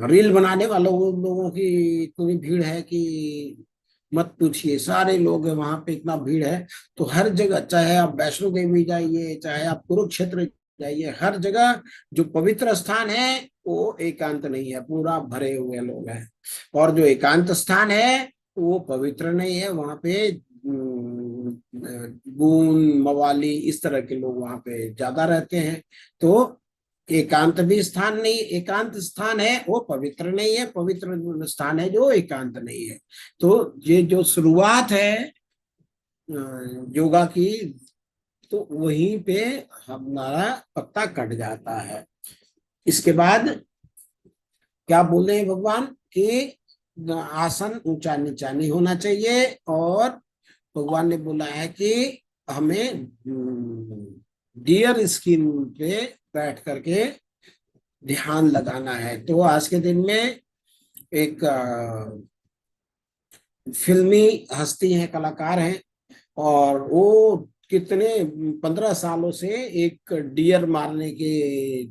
रील बनाने वालों लोगों की इतनी भीड़ है कि मत पूछिए, सारे लोग हैं वहां पे, इतना भीड़ है। तो हर जगह, चाहे आप वैष्णो देवी जाइए, चाहे आप कुरुक्षेत्र जाइए, हर जगह जो पवित्र स्थान है वो एकांत नहीं है, पूरा भरे हुए लोग हैं। और जो एकांत स्थान है वो पवित्र नहीं है, वहां पे गून मवाली इस तरह के लोग वहां पे ज्यादा रहते हैं। तो एकांत भी स्थान नहीं, एकांत स्थान है वो पवित्र नहीं है, पवित्र स्थान है जो एकांत नहीं है। तो ये जो शुरुआत है योगा की, तो वहीं पे हमारा पत्ता कट जाता है। इसके बाद क्या बोल रहे हैं भगवान कि आसन ऊंचा नीचा नहीं होना चाहिए, और भगवान ने बोला है कि हमें डियर स्किन पे बैठ करके ध्यान लगाना है। तो आज के दिन में एक फिल्मी हस्ती हैं, कलाकार हैं, और वो कितने 15 सालों से एक डियर मारने के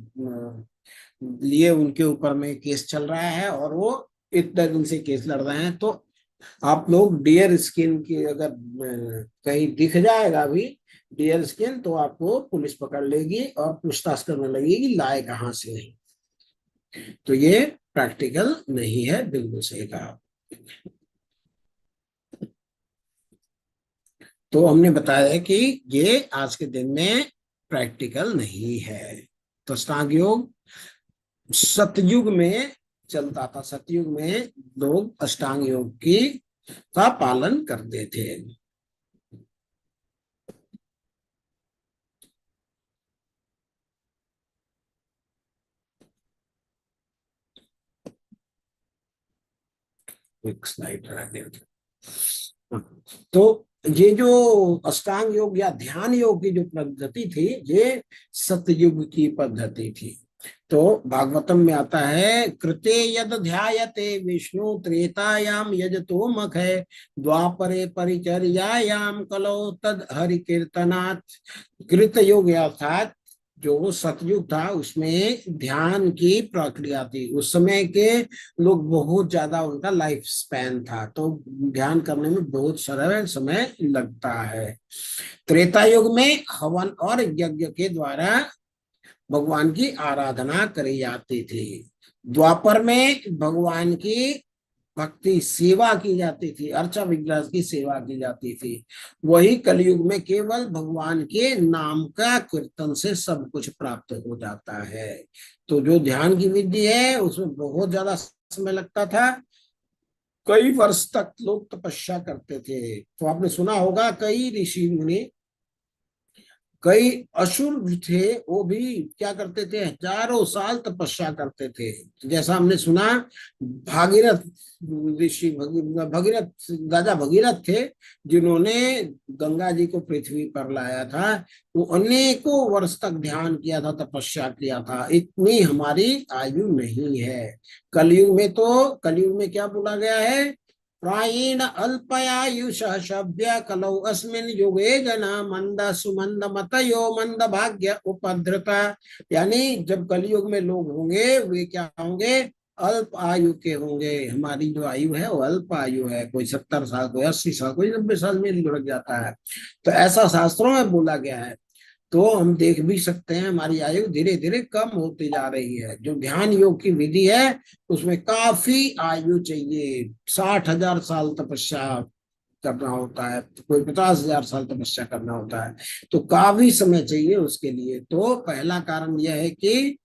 लिए उनके ऊपर में केस चल रहा है, और वो इतने दिन से केस लड़ रहे हैं। तो आप लोग डियर स्किन की अगर कहीं दिख जाएगा भी डियर स्किन, तो आपको पुलिस पकड़ लेगी और पूछताछ करने लगेगी लाए कहाँ से है। तो ये प्रैक्टिकल नहीं है, बिल्कुल सही कहा। तो हमने बताया कि ये आज के दिन में प्रैक्टिकल नहीं है। तो अष्टांग योग सतयुग में चलता था, सतयुग में लोग अष्टांग योग की का पालन करते थे। एक स्लाइड रहने दो। तो ये जो अष्टांग योग या ध्यान योग की जो पद्धति थी, ये सतयुग की पद्धति थी। तो भागवतम में आता है, कृते यद ध्यायते विष्णु त्रेतायाम यजतो मख है, द्वापरे परिचर्यायाम कलौ तद हरि कीर्तनात्। कृत योग अर्थात जो सतयुग था उसमें ध्यान की प्रक्रिया थी। उस समय के लोग बहुत ज्यादा उनका लाइफ स्पैन था, तो ध्यान करने में बहुत सरल समय लगता है। त्रेता युग में हवन और यज्ञ के द्वारा भगवान की आराधना करी जाती थी। द्वापर में भगवान की भक्ति सेवा की जाती थी, अर्चा विग्रह की सेवा की जाती थी। वही कलयुग में केवल भगवान के नाम का कीर्तन से सब कुछ प्राप्त हो जाता है। तो जो ध्यान की विधि है उसमें बहुत ज्यादा समय लगता था, कई वर्ष तक लोग तपस्या करते थे। तो आपने सुना होगा कई ऋषि मुनि, कई असुर थे, वो भी क्या करते थे, हजारों साल तपस्या करते थे। जैसा हमने सुना भागीरथ ऋषि, भगीरथ राजा भगीरथ थे जिन्होंने गंगा जी को पृथ्वी पर लाया था। वो अनेकों वर्ष तक ध्यान किया था, तपस्या किया था। इतनी हमारी आयु नहीं है। कलयुग में क्या बोला गया है, प्रायेण अल्पयायुषः सभ्य कलौ अस्मिन् युगे जना मंद सुमंद मतयो मंद भाग्य उपद्रता। यानी जब कलयुग में लोग होंगे वे क्या होंगे, अल्प आयु के होंगे। हमारी जो आयु है वो अल्प आयु है, कोई 70 साल, कोई 80 साल, कोई 90 साल में लुढ़क जाता है। तो ऐसा शास्त्रों में बोला गया है। तो हम देख भी सकते हैं हमारी आयु धीरे धीरे कम होती जा रही है। जो ध्यान योग की विधि है उसमें काफी आयु चाहिए, 60,000 साल तपस्या करना होता है, कोई 50,000 साल तपस्या करना होता है। तो काफी समय चाहिए उसके लिए। तो पहला कारण यह है कि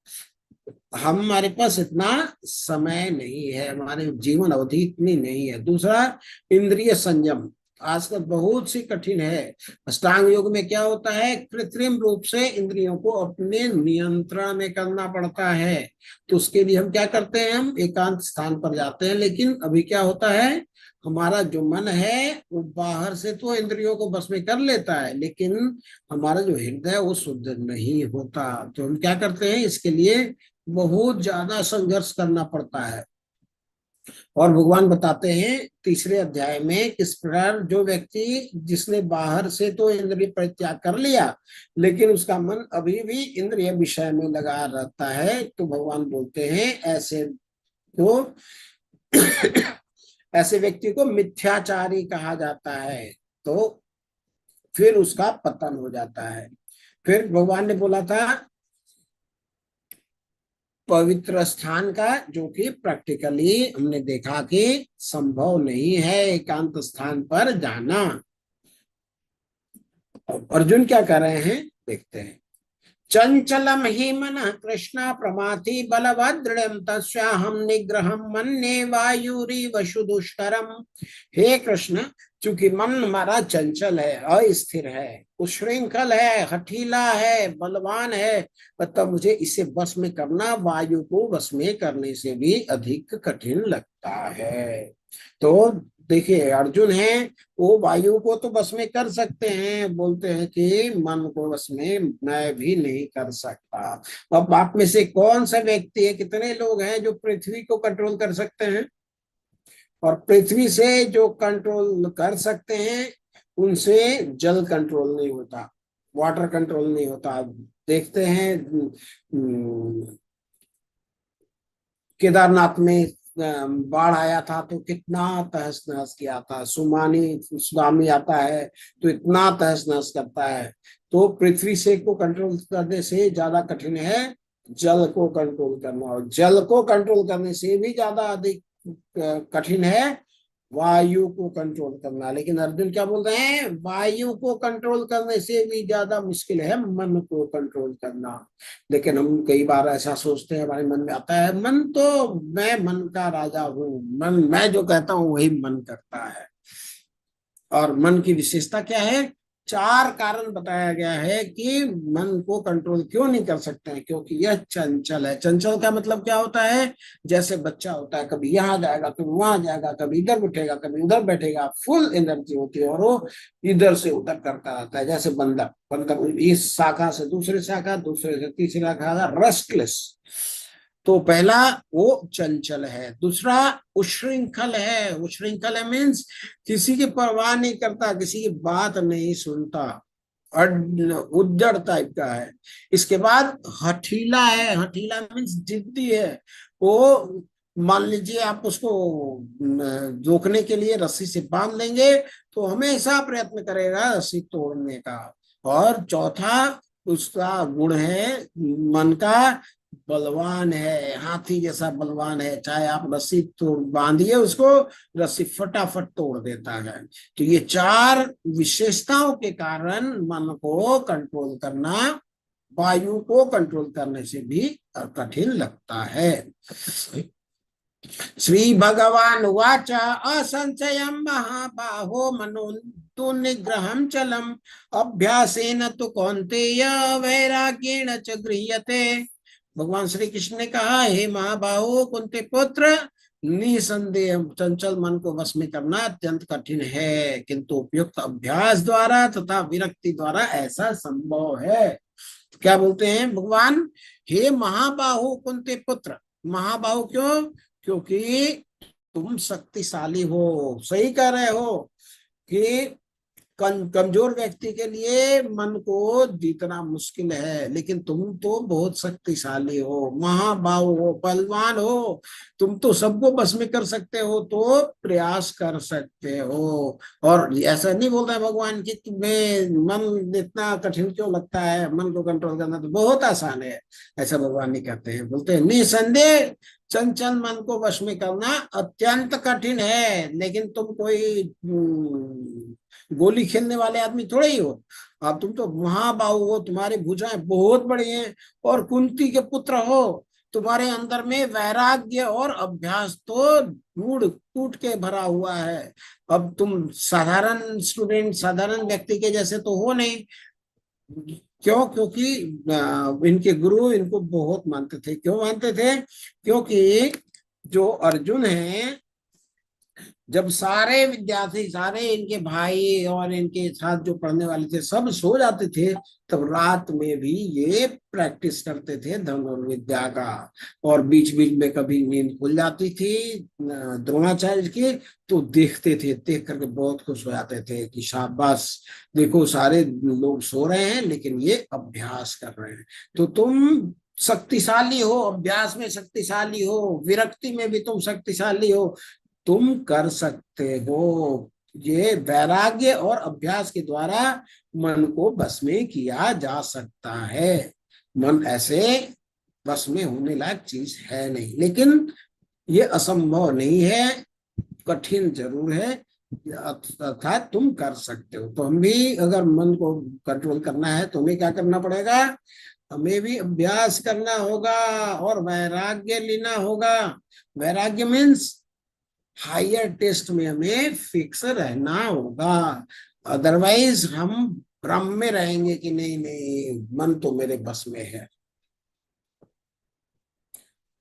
हमारे पास इतना समय नहीं है, हमारे जीवन अवधि इतनी नहीं है। दूसरा, इंद्रिय संयम आजकल बहुत सी कठिन है। अष्टांग योग में क्या होता है, कृत्रिम रूप से इंद्रियों को अपने नियंत्रण में करना पड़ता है। तो उसके लिए हम क्या करते हैं, हम एकांत स्थान पर जाते हैं। लेकिन अभी क्या होता है, हमारा जो मन है वो बाहर से तो इंद्रियों को बस में कर लेता है, लेकिन हमारा जो हृदय है वो शुद्ध नहीं होता। तो हम क्या करते हैं, इसके लिए बहुत ज्यादा संघर्ष करना पड़ता है। और भगवान बताते हैं तीसरे अध्याय में किस प्रकार जो व्यक्ति जिसने बाहर से तो इंद्रिय परित्याग कर लिया लेकिन उसका मन अभी भी इंद्रिय विषय में लगा रहता है, तो भगवान बोलते हैं ऐसे व्यक्ति को मिथ्याचारी कहा जाता है। तो फिर उसका पतन हो जाता है। फिर भगवान ने बोला था पवित्र स्थान का, जो कि प्रैक्टिकली हमने देखा कि संभव नहीं है एकांत स्थान पर जाना। अर्जुन क्या कर रहे हैं देखते हैं। चंचलम ही मन कृष्ण प्रमाथि बलवत् दृढ़ तस्याहम निग्रहम मन्ये वायुरिव दुष्करम। हे कृष्ण, चूंकि मन हमारा चंचल है, अस्थिर है, उच्छृंखल है, हठीला है, बलवान है, तब मुझे इसे वश में करना वायु को वश में करने से भी अधिक कठिन लगता है। तो देखिए, अर्जुन है वो वायु को तो बस में कर सकते हैं, बोलते हैं कि मन को बस में मैं भी नहीं कर सकता। अब आप में से कौन सा व्यक्ति है, कितने लोग हैं जो पृथ्वी को कंट्रोल कर सकते हैं? और पृथ्वी से जो कंट्रोल कर सकते हैं उनसे जल कंट्रोल नहीं होता, वाटर कंट्रोल नहीं होता। देखते हैं केदारनाथ में बाढ़ आया था तो कितना तहस नहस किया था। सुनामी आता है तो इतना तहस नहस करता है। तो पृथ्वी से को कंट्रोल करने से ज्यादा कठिन है जल को कंट्रोल करना, और जल को कंट्रोल करने से भी ज्यादा अधिक कठिन है वायु को कंट्रोल करना। लेकिन अर्जुन क्या बोल रहे हैं, वायु को कंट्रोल करने से भी ज्यादा मुश्किल है मन को कंट्रोल करना। लेकिन हम कई बार ऐसा सोचते हैं, हमारे मन में आता है मन तो मैं मन का राजा हूँ, मन मैं जो कहता हूँ वही मन करता है। और मन की विशेषता क्या है? 4 कारण बताया गया है कि मन को कंट्रोल क्यों नहीं कर सकते हैं, क्योंकि यह चंचल है। चंचल का मतलब क्या होता है? जैसे बच्चा होता है, कभी यहाँ जाएगा, कभी वहां जाएगा, कभी इधर बैठेगा, कभी उधर बैठेगा, फुल एनर्जी होती है और वो इधर से उधर करता रहता है। जैसे बंदर, बंदर इस शाखा से दूसरी शाखा, दूसरे से तीसरी शाखा, रेस्टलेस। तो पहला वो चंचल है। दूसरा उच्छृंखल है। उच्छृंखल है मीन्स किसी की परवाह नहीं करता, किसी की बात नहीं सुनता, उज्जड़ टाइप का है। इसके बाद हठीला है। हठीला मीन्स जिद्दी है। वो मान लीजिए आप उसको रोकने के लिए रस्सी से बांध लेंगे तो हमेशा प्रयत्न करेगा रस्सी तोड़ने का। और चौथा उसका गुण है मन का, बलवान है, हाथी जैसा बलवान है। चाहे आप रस्सी तोड़ बांधिए उसको, रस्सी फटाफट तोड़ देता है। तो ये 4 विशेषताओं के कारण मन को कंट्रोल करना वायु को कंट्रोल करने से भी कठिन लगता है। श्री भगवान उवाच असंशयं महाबाहो मनो तु निग्रहं चलम अभ्यासेन तु कौन्तेय वैराग्येण च गृह्यते। भगवान श्री कृष्ण ने कहा, हे महाबाहो कुंती पुत्र, निसंदेह चंचल मन को वश में करना अत्यंत कठिन है, किंतु उपयुक्त अभ्यास द्वारा तथा विरक्ति द्वारा ऐसा संभव है। क्या बोलते हैं भगवान? हे महाबाहो कुंती पुत्र। महाबाहो क्यों? क्योंकि तुम शक्तिशाली हो। सही कह रहे हो कि कमजोर व्यक्ति के लिए मन को जीतना मुश्किल है, लेकिन तुम तो बहुत शक्तिशाली हो, महाबाहु हो, बलवान हो। तुम तो सबको बस में कर सकते हो, तो प्रयास कर सकते हो। और ऐसा नहीं बोल रहे भगवान कि तुम्हें मन इतना कठिन क्यों लगता है, मन को कंट्रोल करना तो बहुत आसान है, ऐसा भगवान नहीं कहते हैं। बोलते हैं निसंदेह चंचल मन को वश में करना अत्यंत कठिन है, लेकिन तुम कोई गोली खेलने वाले आदमी थोड़े ही हो। अब तुम तो महाबाहु हो, तुम्हारी भुजाएं बहुत बड़ी हैं और कुंती के पुत्र हो। तुम्हारे अंदर में वैराग्य और अभ्यास तो टूट के भरा हुआ है। अब तुम साधारण स्टूडेंट, साधारण व्यक्ति के जैसे तो हो नहीं। क्यों? क्योंकि इनके गुरु इनको बहुत मानते थे। क्यों मानते थे? क्योंकि जो अर्जुन है, जब सारे विद्यार्थी, सारे इनके भाई और इनके साथ जो पढ़ने वाले थे सब सो जाते थे, तब रात में भी ये प्रैक्टिस करते थे धनुर्विद्या का। और बीच बीच में कभी नींद खुल जाती थी द्रोणाचार्य की, तो देखते थे, देख करके बहुत खुश हो जाते थे कि शाबाश, देखो सारे लोग सो रहे हैं लेकिन ये अभ्यास कर रहे हैं। तो तुम शक्तिशाली हो, अभ्यास में शक्तिशाली हो, विरक्ति में भी तुम शक्तिशाली हो, तुम कर सकते हो। ये वैराग्य और अभ्यास के द्वारा मन को बस में किया जा सकता है। मन ऐसे बस में होने लायक चीज है नहीं, लेकिन ये असंभव नहीं है, कठिन जरूर है, अर्थात तुम कर सकते हो। तो हम भी अगर मन को कंट्रोल करना है तो हमें क्या करना पड़ेगा, हमें भी अभ्यास करना होगा और वैराग्य लेना होगा। वैराग्य मीन्स हायर टेस्ट में हमें फिक्स रहना होगा। अदरवाइज हम भ्रम में रहेंगे कि नहीं नहीं मन तो मेरे बस में है।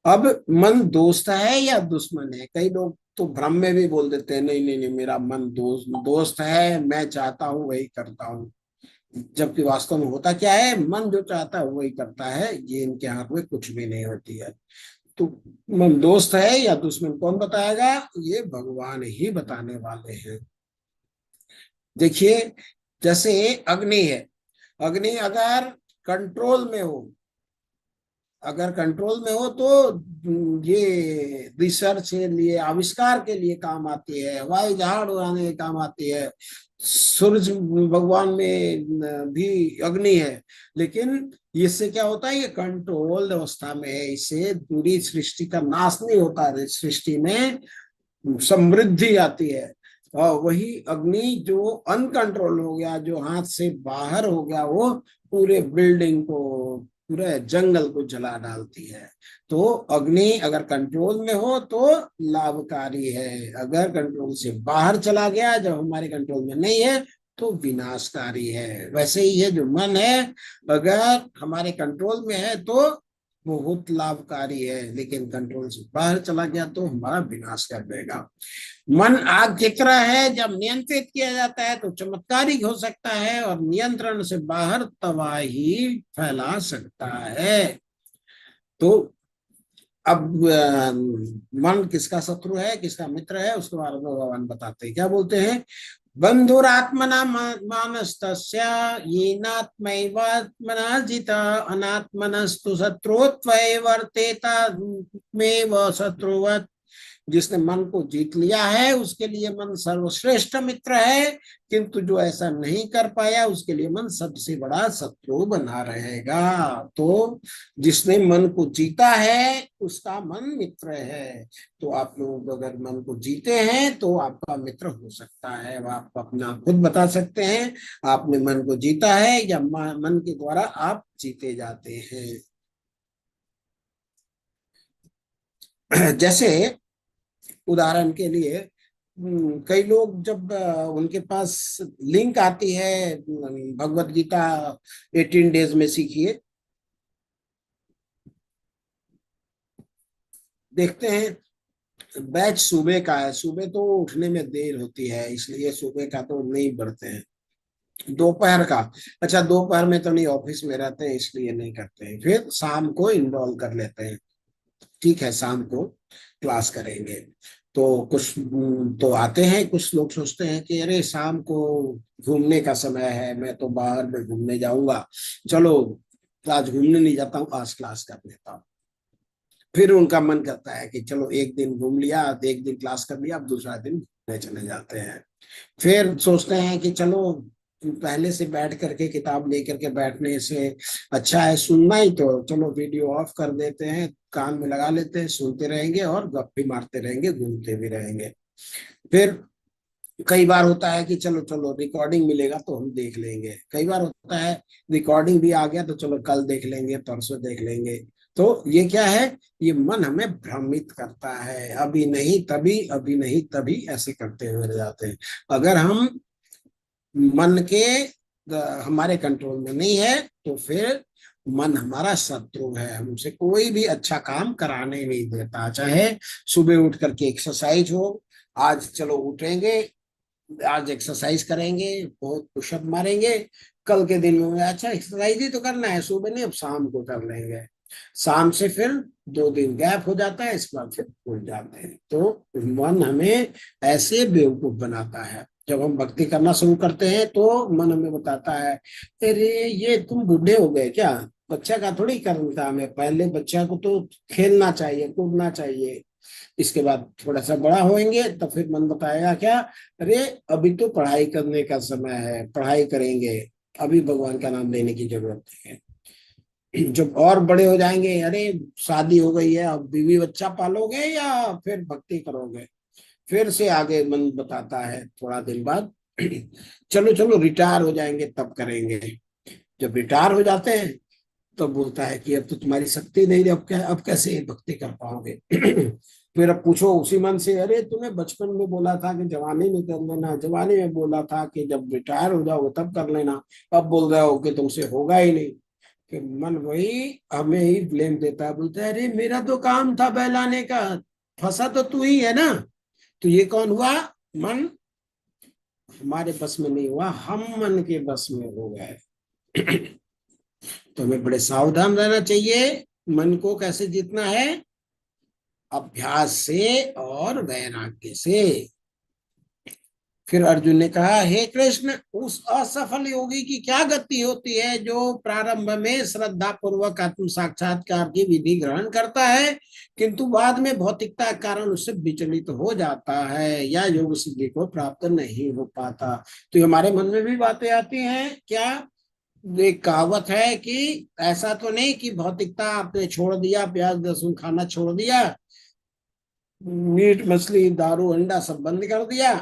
अब मन दोस्त है या दुश्मन है? कई लोग तो भ्रम में भी बोल देते हैं नहीं नहीं नहीं मेरा मन दोस्त है, मैं चाहता हूँ वही करता हूँ। जबकि वास्तव में होता क्या है, मन जो चाहता है वही करता है, ये इनके हाथ में कुछ भी नहीं होती है। तो मन दोस्त है या दुश्मन कौन बताएगा? ये भगवान ही बताने वाले हैं। देखिए, जैसे अग्नि है, अग्नि अगर कंट्रोल में हो, अगर कंट्रोल में हो तो ये रिसर्च के लिए, आविष्कार के लिए काम आती है, हवाई जहाज उड़ाने के काम आती है। सूरज भगवान में भी अग्नि है, लेकिन इससे क्या होता है, ये कंट्रोल्ड अवस्था में है, इससे पूरी सृष्टि का नाश नहीं होता है, सृष्टि में समृद्धि आती है। और वही अग्नि जो अनकंट्रोल हो गया, जो हाथ से बाहर हो गया, वो पूरे बिल्डिंग को, पूरे जंगल को जला डालती है। तो अग्नि अगर कंट्रोल में हो तो लाभकारी है, अगर कंट्रोल से बाहर चला गया, जब हमारे कंट्रोल में नहीं है तो विनाशकारी है। वैसे ही ये जो मन है, अगर हमारे कंट्रोल में है तो बहुत लाभकारी है, लेकिन कंट्रोल से बाहर चला गया तो हमारा विनाश कर देगा। मन आग की तरह है, जब नियंत्रित किया जाता है तो चमत्कारिक हो सकता है, और नियंत्रण से बाहर तबाही फैला सकता है। तो अब मन किसका शत्रु है, किसका मित्र है, उसके बारे में भगवान बताते हैं। क्या बोलते हैं? बंधुरात्मना मानस्तस्य येनात्मैवात्मना जिता अनात्मनस्तु शत्रुत्वैवर्तेतामेव शत्रुवत्। जिसने मन को जीत लिया है उसके लिए मन सर्वश्रेष्ठ मित्र है, किंतु जो ऐसा नहीं कर पाया उसके लिए मन सबसे बड़ा शत्रु बना रहेगा। तो जिसने मन को जीता है उसका मन मित्र है। तो आप लोग अगर मन को जीते हैं तो आपका मित्र हो सकता है, आप अपना खुद बता सकते हैं आपने मन को जीता है या मन के द्वारा आप जीते जाते हैं। जैसे उदाहरण के लिए, कई लोग जब उनके पास लिंक आती है भगवत गीता 18 डेज में सीखिए, देखते हैं बैच सुबह का है, सुबह तो उठने में देर होती है इसलिए सुबह का तो नहीं पढ़ते हैं। दोपहर का, अच्छा दोपहर में तो नहीं, ऑफिस में रहते हैं इसलिए नहीं करते हैं। फिर शाम को इन्वॉल्व कर लेते हैं, ठीक है शाम को क्लास करेंगे। तो कुछ तो आते हैं, कुछ लोग सोचते हैं कि अरे शाम को घूमने का समय है, मैं तो बाहर में घूमने जाऊंगा, चलो आज घूमने नहीं जाता हूँ, आज क्लास कर लेता हूँ। फिर उनका मन करता है कि चलो एक दिन घूम लिया, एक दिन क्लास कर लिया, अब दूसरा दिन घूमने चले जाते हैं। फिर सोचते हैं कि चलो पहले से बैठ करके किताब लेकर के बैठने से अच्छा है सुनना ही, तो चलो वीडियो ऑफ कर देते हैं, कान में लगा लेते हैं, सुनते रहेंगे और गप भी मारते रहेंगे, घूमते भी रहेंगे। फिर कई बार होता है कि चलो चलो रिकॉर्डिंग मिलेगा तो हम देख लेंगे, कई बार होता है रिकॉर्डिंग भी आ गया तो चलो कल देख लेंगे, परसों देख लेंगे। तो ये क्या है, ये मन हमें भ्रमित करता है, अभी नहीं तभी, अभी नहीं तभी ऐसे करते हुए रह जाते हैं। अगर हम मन के हमारे कंट्रोल में नहीं है तो फिर मन हमारा शत्रु है, हमसे कोई भी अच्छा काम कराने नहीं देता। चाहे सुबह उठ करके एक्सरसाइज हो, आज चलो उठेंगे, आज एक्सरसाइज करेंगे, बहुत पुशअप मारेंगे, कल के दिन में अच्छा एक्सरसाइज ही तो करना है, सुबह नहीं अब शाम को कर लेंगे। शाम से फिर 2 दिन गैप हो जाता है, इसके बाद फिर भूल जाते हैं। तो मन हमें ऐसे बेवकूफ बनाता है। जब हम भक्ति करना शुरू करते हैं तो मन हमें बताता है अरे ये तुम बूढ़े हो गए क्या, बच्चा का थोड़ी काम है, पहले बच्चा को तो खेलना चाहिए, कूदना चाहिए। इसके बाद थोड़ा सा बड़ा होएंगे तो फिर मन बताएगा क्या, अरे अभी तो पढ़ाई करने का समय है, पढ़ाई करेंगे, अभी भगवान का नाम लेने की जरूरत है। जब और बड़े हो जाएंगे, अरे शादी हो गई है अब बीवी बच्चा पालोगे या फिर भक्ति करोगे, फिर से आगे मन बताता है थोड़ा दिन बाद, चलो चलो रिटायर हो जाएंगे तब करेंगे। जब रिटायर हो जाते हैं तो बोलता है कि अब तो तुम्हारी शक्ति नहीं रही, अब कैसे भक्ति कर पाओगे। फिर अब पूछो उसी मन से, अरे तूने बचपन में बोला था कि जवानी में कर लेना, जवानी में बोला था कि जब रिटायर हो जाओगे तब कर लेना, अब बोल रहे हो कि तुमसे होगा ही नहीं। फिर मन वही हमें ही ब्लेम देता है, बोलता है अरे मेरा तो काम था बहलाने का, फंसा तो तू ही है ना। तो ये कौन हुआ? मन हमारे बस में नहीं हुआ, हम मन के बस में हो गए। तो हमें बड़े सावधान रहना चाहिए। मन को कैसे जीतना है? अभ्यास से और वैराग्य से। फिर अर्जुन ने कहा, हे कृष्ण, उस असफल योगी की क्या गति होती है जो प्रारंभ में श्रद्धा पूर्वक आत्म साक्षात्कार की विधि ग्रहण करता है, किंतु बाद में भौतिकता के कारण उससे विचलित हो जाता है या योग सिद्धि को प्राप्त नहीं हो पाता। तो हमारे मन में भी बातें आती हैं क्या? एक कहावत है कि ऐसा तो नहीं कि भौतिकता आपने छोड़ दिया, प्याज लहसुन खाना छोड़ दिया, मीट मछली दारू अंडा सब बंद कर दिया,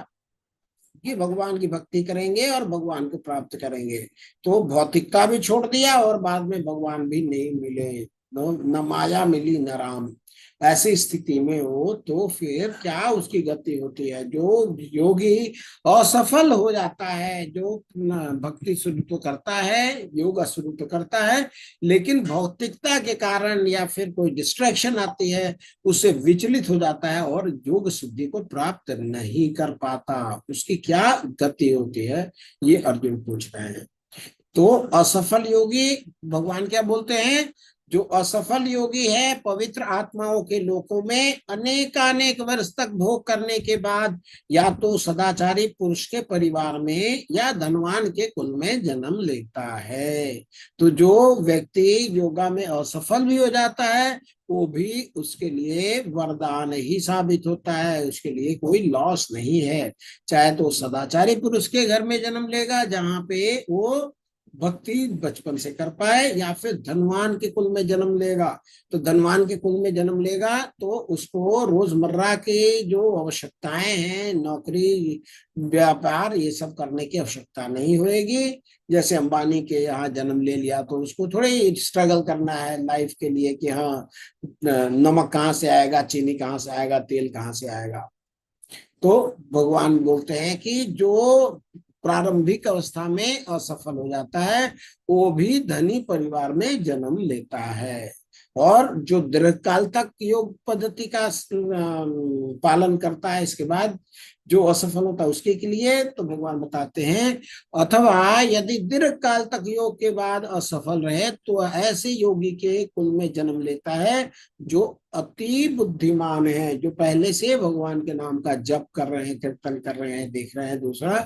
कि भगवान की भक्ति करेंगे और भगवान को प्राप्त करेंगे। तो भौतिकता भी छोड़ दिया और बाद में भगवान भी नहीं मिले, न माया मिली न राम। ऐसी स्थिति में हो तो फिर क्या उसकी गति होती है? जो योगी असफल हो जाता है, जो भक्ति शुरू तो करता है, योग शुरू तो करता है, लेकिन भौतिकता के कारण या फिर कोई डिस्ट्रैक्शन आती है, उससे विचलित हो जाता है और योग सिद्धि को प्राप्त नहीं कर पाता, उसकी क्या गति होती है? ये अर्जुन पूछ रहे हैं। तो असफल योगी, भगवान क्या बोलते हैं? जो असफल योगी है पवित्र आत्माओं के लोकों में अनेकानेक वर्ष तक भोग करने के बाद या तो सदाचारी पुरुष के परिवार में या धनवान के कुल में जन्म लेता है। तो जो व्यक्ति योगा में असफल भी हो जाता है वो भी उसके लिए वरदान ही साबित होता है, उसके लिए कोई लॉस नहीं है। चाहे तो सदाचारी पुरुष के घर में जन्म लेगा जहाँ पे वो भक्ति बचपन से कर पाए, या फिर धनवान के कुल में जन्म लेगा। तो धनवान के कुल में जन्म लेगा तो उसको रोजमर्रा के जो आवश्यकताएं हैं, नौकरी व्यापार ये सब करने की आवश्यकता नहीं होगी। जैसे अंबानी के यहाँ जन्म ले लिया तो उसको थोड़ी स्ट्रगल करना है लाइफ के लिए कि हाँ नमक कहाँ से आएगा, चीनी कहाँ से आएगा, तेल कहाँ से आएगा। तो भगवान बोलते हैं कि जो प्रारंभिक अवस्था में असफल हो जाता है वो भी धनी परिवार में जन्म लेता है, और जो दीर्घकाल तक योग पद्धति का पालन करता है इसके बाद जो असफल होता है उसके के लिए तो भगवान बताते हैं, अथवा यदि दीर्घ काल तक योग के बाद असफल रहे तो ऐसे योगी के कुल में जन्म लेता है जो अति बुद्धिमान है, जो पहले से भगवान के नाम का जप कर रहे हैं, कीर्तन कर रहे हैं, देख रहे हैं दूसरा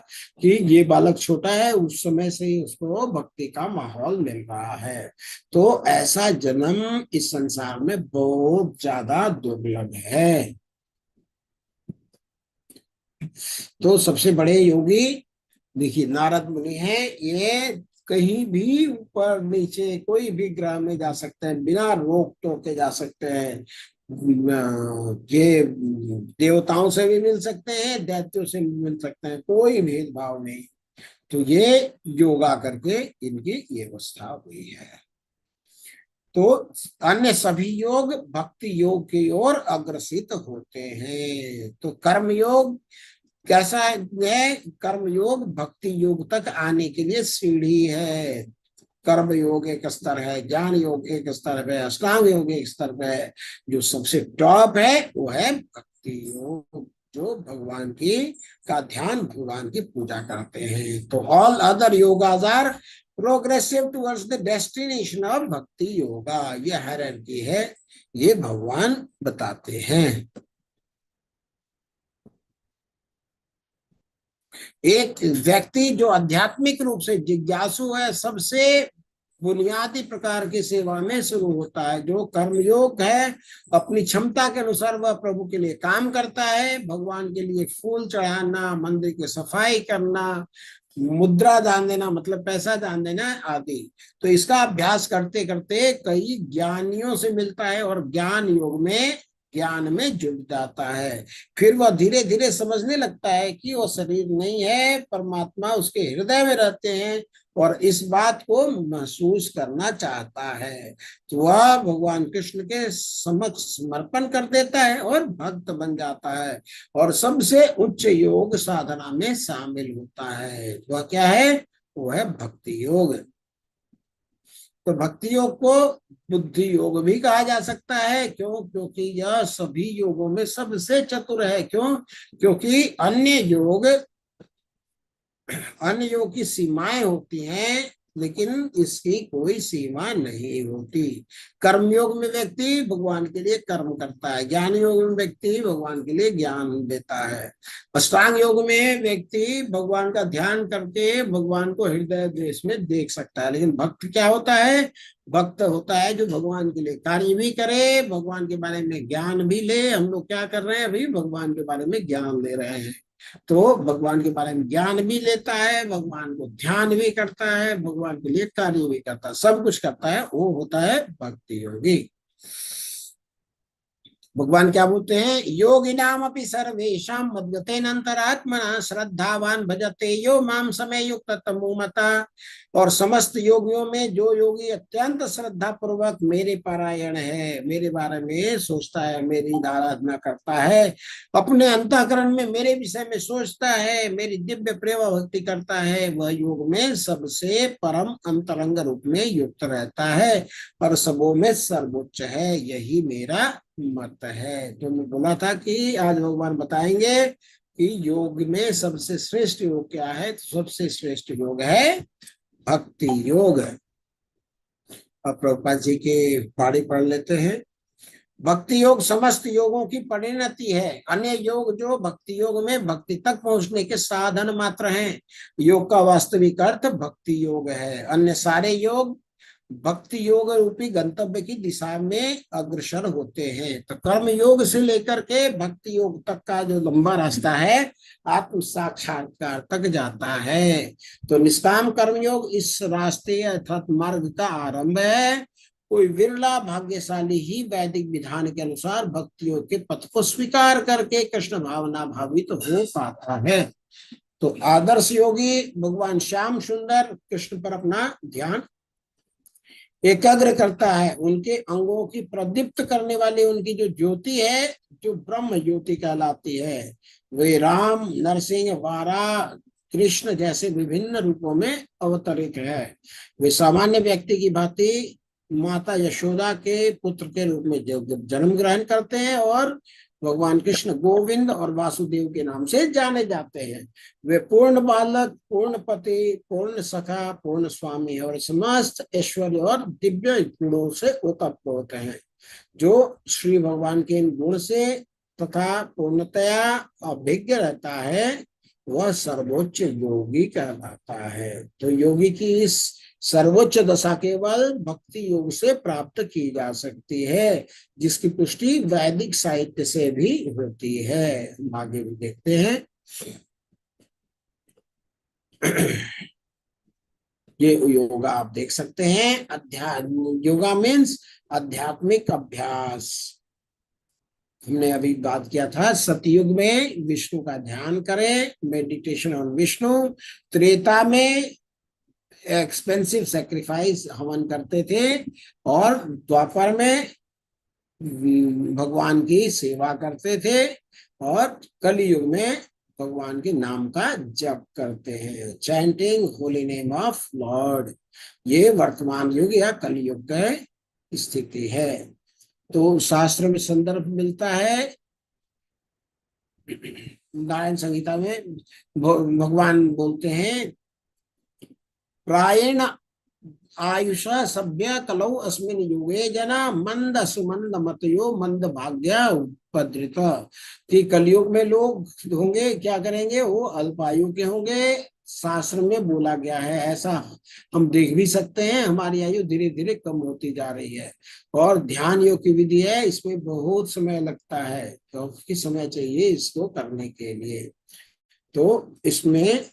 कि ये बालक छोटा है, उस समय से ही उसको भक्ति का माहौल मिल रहा है। तो ऐसा जन्म इस संसार में बहुत ज्यादा दुर्लभ है। तो सबसे बड़े योगी देखिए नारद मुनि हैं, ये कहीं भी ऊपर नीचे कोई भी ग्रह में जा सकते हैं, बिना रोक टोक के जा सकते हैं। ये देवताओं से भी मिल सकते हैं, दैत्यों से भी मिल सकते हैं, कोई भेदभाव नहीं। तो ये योगा करके इनकी ये अवस्था हुई है। तो अन्य सभी योग भक्ति योग की ओर अग्रसित होते हैं। तो कर्म योग कैसा है? कर्म योग भक्ति योग तक आने के लिए सीढ़ी है। कर्म योग एक स्तर है, ज्ञान योग एक स्तर पे, अष्टांग योग एक स्तर पे है, जो सबसे टॉप है वो है भक्ति योग, जो भगवान की का ध्यान, भगवान की पूजा करते हैं। तो all other yogas are progressive towards the destination of bhakti yoga. ये हायरार्की है, ये भगवान बताते हैं। एक व्यक्ति जो आध्यात्मिक रूप से जिज्ञासु है, सबसे बुनियादी प्रकार की सेवा में शुरू होता है। जो कर्मयोग है, अपनी क्षमता के अनुसार वह प्रभु के लिए काम करता है, भगवान के लिए फूल चढ़ाना, मंदिर की सफाई करना, मुद्रा दान देना मतलब पैसा दान देना आदि। तो इसका अभ्यास करते करते कई ज्ञानियों से मिलता है और ज्ञान योग में ज्ञान में जुट जाता है। फिर वह धीरे धीरे समझने लगता है कि वो शरीर नहीं है, परमात्मा उसके हृदय में रहते हैं और इस बात को महसूस करना चाहता है। तो वह भगवान कृष्ण के समक्ष समर्पण कर देता है और भक्त बन जाता है और सबसे उच्च योग साधना में शामिल होता है। वह क्या है? वो है भक्ति योग। तो भक्ति योग को बुद्धि योग भी कहा जा सकता है। क्यों? क्योंकि यह सभी योगों में सबसे चतुर है। क्यों? क्योंकि अन्य योग की सीमाएं होती हैं, लेकिन इसकी कोई सीमा नहीं होती। कर्म योग में व्यक्ति भगवान के लिए कर्म करता है, ज्ञान योग में व्यक्ति भगवान के लिए ज्ञान देता है, अष्टांग योग में व्यक्ति भगवान का ध्यान करके भगवान को हृदय देश में देख सकता है। लेकिन भक्त क्या होता है? भक्त होता है जो भगवान के लिए कार्य भी करे, भगवान के बारे में ज्ञान भी ले। हम लोग क्या कर रहे हैं? अभी भगवान के बारे में ज्ञान ले रहे हैं। तो भगवान के बारे में ज्ञान भी लेता है, भगवान को ध्यान भी करता है, भगवान के लिए कार्य भी करता है, सब कुछ करता है, वो होता है भक्ति योगी। भगवान क्या बोलते हैं? योगिनाम अपि सर्वेषां मद्गतेनान्तरात्मना श्रद्धावान भजते यो माम समय युक्त तमो मता। और समस्त योगियों में जो योगी अत्यंत श्रद्धा पूर्वक मेरे पारायण है, मेरे बारे में सोचता है, मेरी आराधना करता है, अपने अंतःकरण में मेरे विषय में सोचता है, मेरी दिव्य प्रेम भक्ति करता है, वह योग में सबसे परम अंतरंग रूप में युक्त रहता है और सबों में सर्वोच्च है। यही मेरा मत है। तो मैं बोला था कि आज भगवान बताएंगे कि योग में सबसे श्रेष्ठ योग क्या है। तो सबसे श्रेष्ठ योग है भक्ति योग। अब प्रभुपाद जी के पाड़ी पढ़ लेते हैं। भक्ति योग समस्त योगों की परिणति है। अन्य योग जो भक्ति योग में भक्ति तक पहुंचने के साधन मात्र हैं। योग का वास्तविक अर्थ भक्ति योग है। अन्य सारे योग भक्ति योग रूपी गंतव्य की दिशा में अग्रसर होते हैं। तो कर्म योग से लेकर के भक्ति योग तक का जो लंबा रास्ता है आत्म साक्षात्कार तक जाता है। तो निष्काम कर्म योग इस रास्ते अर्थात मार्ग का आरंभ है। कोई विरला भाग्यशाली ही वैदिक विधान के अनुसार भक्ति योग के पथ को स्वीकार करके कृष्ण भावना भावित हो पाता है। तो आदर्श योगी भगवान श्याम सुंदर कृष्ण पर अपना ध्यान एकाग्र करता है। उनके अंगों की प्रदीप्त करने वाली उनकी जो ज्योति है, जो ब्रह्म ज्योति कहलाती है, वे राम, नरसिंह, वारा, कृष्ण जैसे विभिन्न रूपों में अवतरित है। वे सामान्य व्यक्ति की भांति माता यशोदा के पुत्र के रूप में जन्म ग्रहण करते हैं और भगवान कृष्ण गोविंद और वासुदेव के नाम से जाने जाते हैं। वे पूर्ण बालक, पूर्ण पति, पूर्ण सखा, पूर्ण स्वामी और समस्त ऐश्वर्य और दिव्य गुणों से ओतप्रोत हैं। जो श्री भगवान के इन गुण से तथा पूर्णतया अभिज्ञ रहता है वह सर्वोच्च योगी कहलाता है। तो योगी की इस सर्वोच्च दशा केवल भक्ति योग से प्राप्त की जा सकती है, जिसकी पुष्टि वैदिक साहित्य से भी होती है। आगे भी देखते हैं। ये योगा आप देख सकते हैं। योगा मीन्स आध्यात्मिक अभ्यास। हमने अभी बात किया था सतयुग में विष्णु का ध्यान करें, मेडिटेशन ऑन विष्णु। त्रेता में एक्सपेंसिव सैक्रिफाइस हवन करते थे और द्वापर में भगवान की सेवा करते थे और कलयुग में भगवान के नाम का जप करते हैं, chanting holy name of Lord. ये वर्तमान युग या कलयुग की स्थिति है। तो शास्त्र में संदर्भ मिलता है। नारायण संहिता में भगवान बोलते हैं प्रायेण आयुषा सभ्य कलौ अस्मिन् युगे जना मंद सुमंद मतयो मंद भाग्य उपद्रित। कि कलयुग में लोग होंगे क्या करेंगे? वो अल्पायु के होंगे। शास्त्र में बोला गया है ऐसा। हम देख भी सकते हैं हमारी आयु धीरे धीरे कम होती जा रही है और ध्यान योग की विधि है, इसमें बहुत समय लगता है। तो समय चाहिए इसको करने के लिए। तो इसमें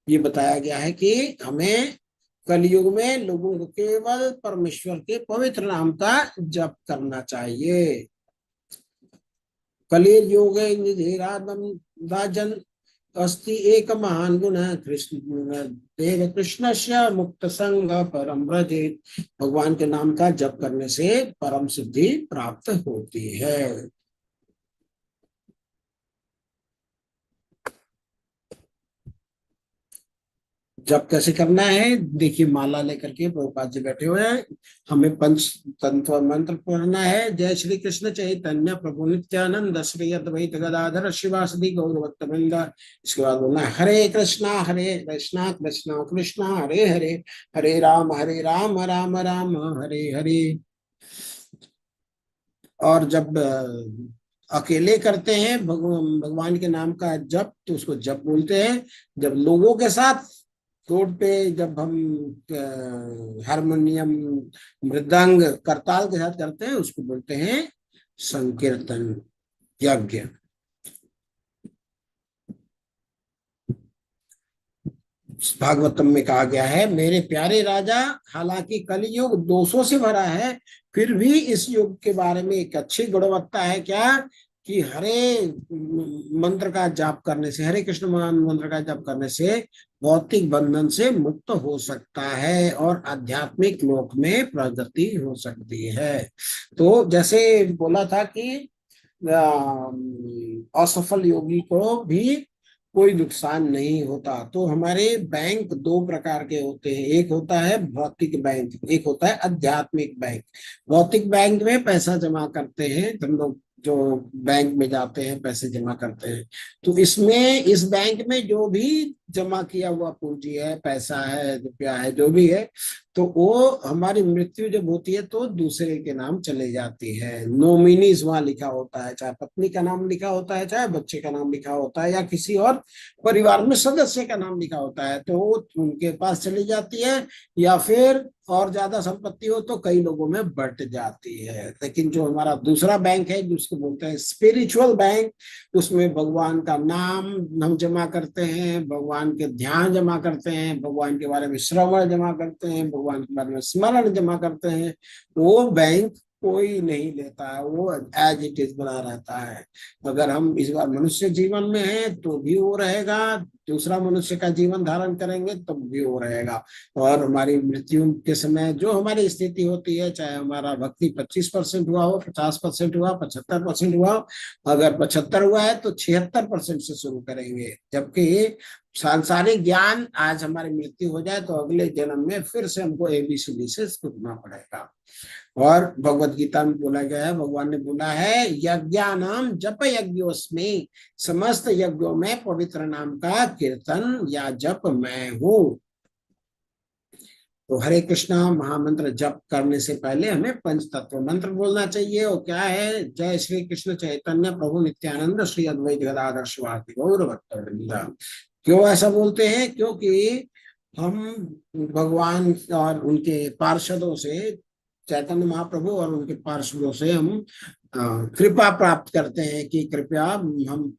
ये बताया गया है कि हमें कलयुग में लोगों को केवल परमेश्वर के पवित्र नाम का जप करना चाहिए। कलिर योगे राजन अस्ति एक महान गुण कृष्ण देव कृष्णस्य मुक्त संग परम व्रजेत। भगवान के नाम का जप करने से परम सिद्धि प्राप्त होती है। जप कैसे करना है देखिए, माला लेकर के प्रभुपाद जी बैठे हुए हैं, हमें पंच तंत्र मंत्र पढ़ना है। जय श्री कृष्ण चैतन्य प्रभु नित्यानंद श्री अद्वैत गदाधर शिवासदि गौरभक्त वृंद। इसके बाद बोलना है हरे कृष्णा कृष्णा कृष्णा हरे हरे, हरे राम राम राम हरे हरे। और जब अकेले करते हैं भगवान के नाम का जप तो उसको जप बोलते हैं। जब लोगों के साथ रोड पे जब हम हारमोनियम मृदंग करताल के साथ करते हैं उसको बोलते हैं संकीर्तन यज्ञ। भागवतम में कहा गया है, मेरे प्यारे राजा, हालांकि कलयुग दोषों से भरा है, फिर भी इस युग के बारे में एक अच्छी गुणवत्ता है क्या कि हरे मंत्र का जाप करने से, हरे कृष्ण मंत्र का जाप करने से भौतिक बंधन से मुक्त हो सकता है और आध्यात्मिक लोक में प्रगति हो सकती है। तो जैसे बोला था कि असफल योगी को भी कोई नुकसान नहीं होता। तो हमारे बैंक दो प्रकार के होते हैं, एक होता है भौतिक बैंक, एक होता है आध्यात्मिक बैंक। भौतिक बैंक में पैसा जमा करते हैं हम लोग, जो बैंक में जाते हैं पैसे जमा करते हैं। तो इसमें इस बैंक में जो भी जमा किया हुआ पूंजी है, पैसा है, रुपया है, जो भी है, तो वो हमारी मृत्यु जब होती है तो दूसरे के नाम चले जाती है। नॉमिनीज वहां लिखा होता है, चाहे पत्नी का नाम लिखा होता है, चाहे बच्चे का नाम लिखा होता है, या किसी और परिवार में सदस्य का नाम लिखा होता है, तो वो उनके पास चली जाती है। या फिर और ज्यादा संपत्ति हो तो कई लोगों में बट जाती है। लेकिन जो हमारा दूसरा बैंक है जिसको बोलते हैं स्पिरिचुअल बैंक, उसमें भगवान का नाम हम जमा करते हैं, भगवान के ध्यान जमा करते हैं, भगवान के बारे में श्रवण जमा करते हैं, भगवान के बारे में स्मरण जमा करते हैं। वो बैंक कोई नहीं लेता है, वो एज इट इज बना रहता है। अगर हम इस बार मनुष्य जीवन में हैं तो भी वो रहेगा, दूसरा मनुष्य का जीवन धारण करेंगे तब भी वो रहेगा। और हमारी मृत्यु के समय जो हमारी स्थिति होती है, चाहे हमारा भक्ति 25% हुआ हो, 50% हुआ, 75% हुआ हो, अगर 75 हुआ है तो 76% से शुरू करेंगे। जबकि सांसारिक ज्ञान, आज हमारी मृत्यु हो जाए तो अगले जन्म में फिर से हमको ABCD से सीखना पड़ेगा। और भगवत गीता में बोला गया है, भगवान ने बोला है यज्ञानाम जप यज्ञोस्मि, समस्त यज्ञों में पवित्र नाम का कीर्तन या जप मैं हूँ। तो हरे कृष्णा महामंत्र जप करने से पहले हमें पंच तत्व मंत्र बोलना चाहिए। और क्या है, जय श्री कृष्ण चैतन्य प्रभु नित्यानंद श्री अद्वैत गदाधर शिवासदि गौर भक्तवृंद। क्यों ऐसा बोलते हैं? क्योंकि हम भगवान और उनके पार्षदों से, चैतन्य महाप्रभु और उनके पार्षदों से हम कृपा प्राप्त करते हैं कि कृपया हम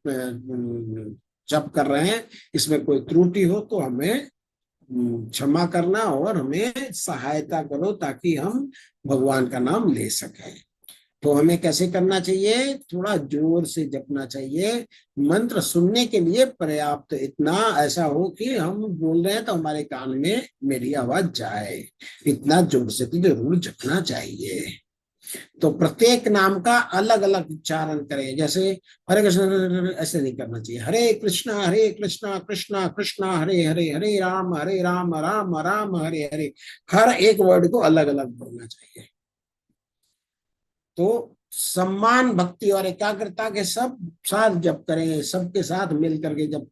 जप कर रहे हैं, इसमें कोई त्रुटि हो तो हमें क्षमा करना और हमें सहायता करो ताकि हम भगवान का नाम ले सकें। तो हमें कैसे करना चाहिए? थोड़ा जोर से जपना चाहिए। मंत्र सुनने के लिए पर्याप्त इतना ऐसा हो कि हम बोल रहे हैं तो हमारे कान में मेरी आवाज जाए, इतना जोर से तो जरूर जपना चाहिए। तो प्रत्येक नाम का अलग अलग उच्चारण करें। जैसे हरे कृष्ण ऐसे नहीं करना चाहिए, हरे कृष्णा कृष्णा कृष्णा हरे हरे, हरे राम राम राम हरे हरे। हर एक वर्ड को अलग अलग बोलना चाहिए। तो सम्मान, भक्ति और एकाग्रता के सब साथ जप करें, सबके साथ मिल करके जप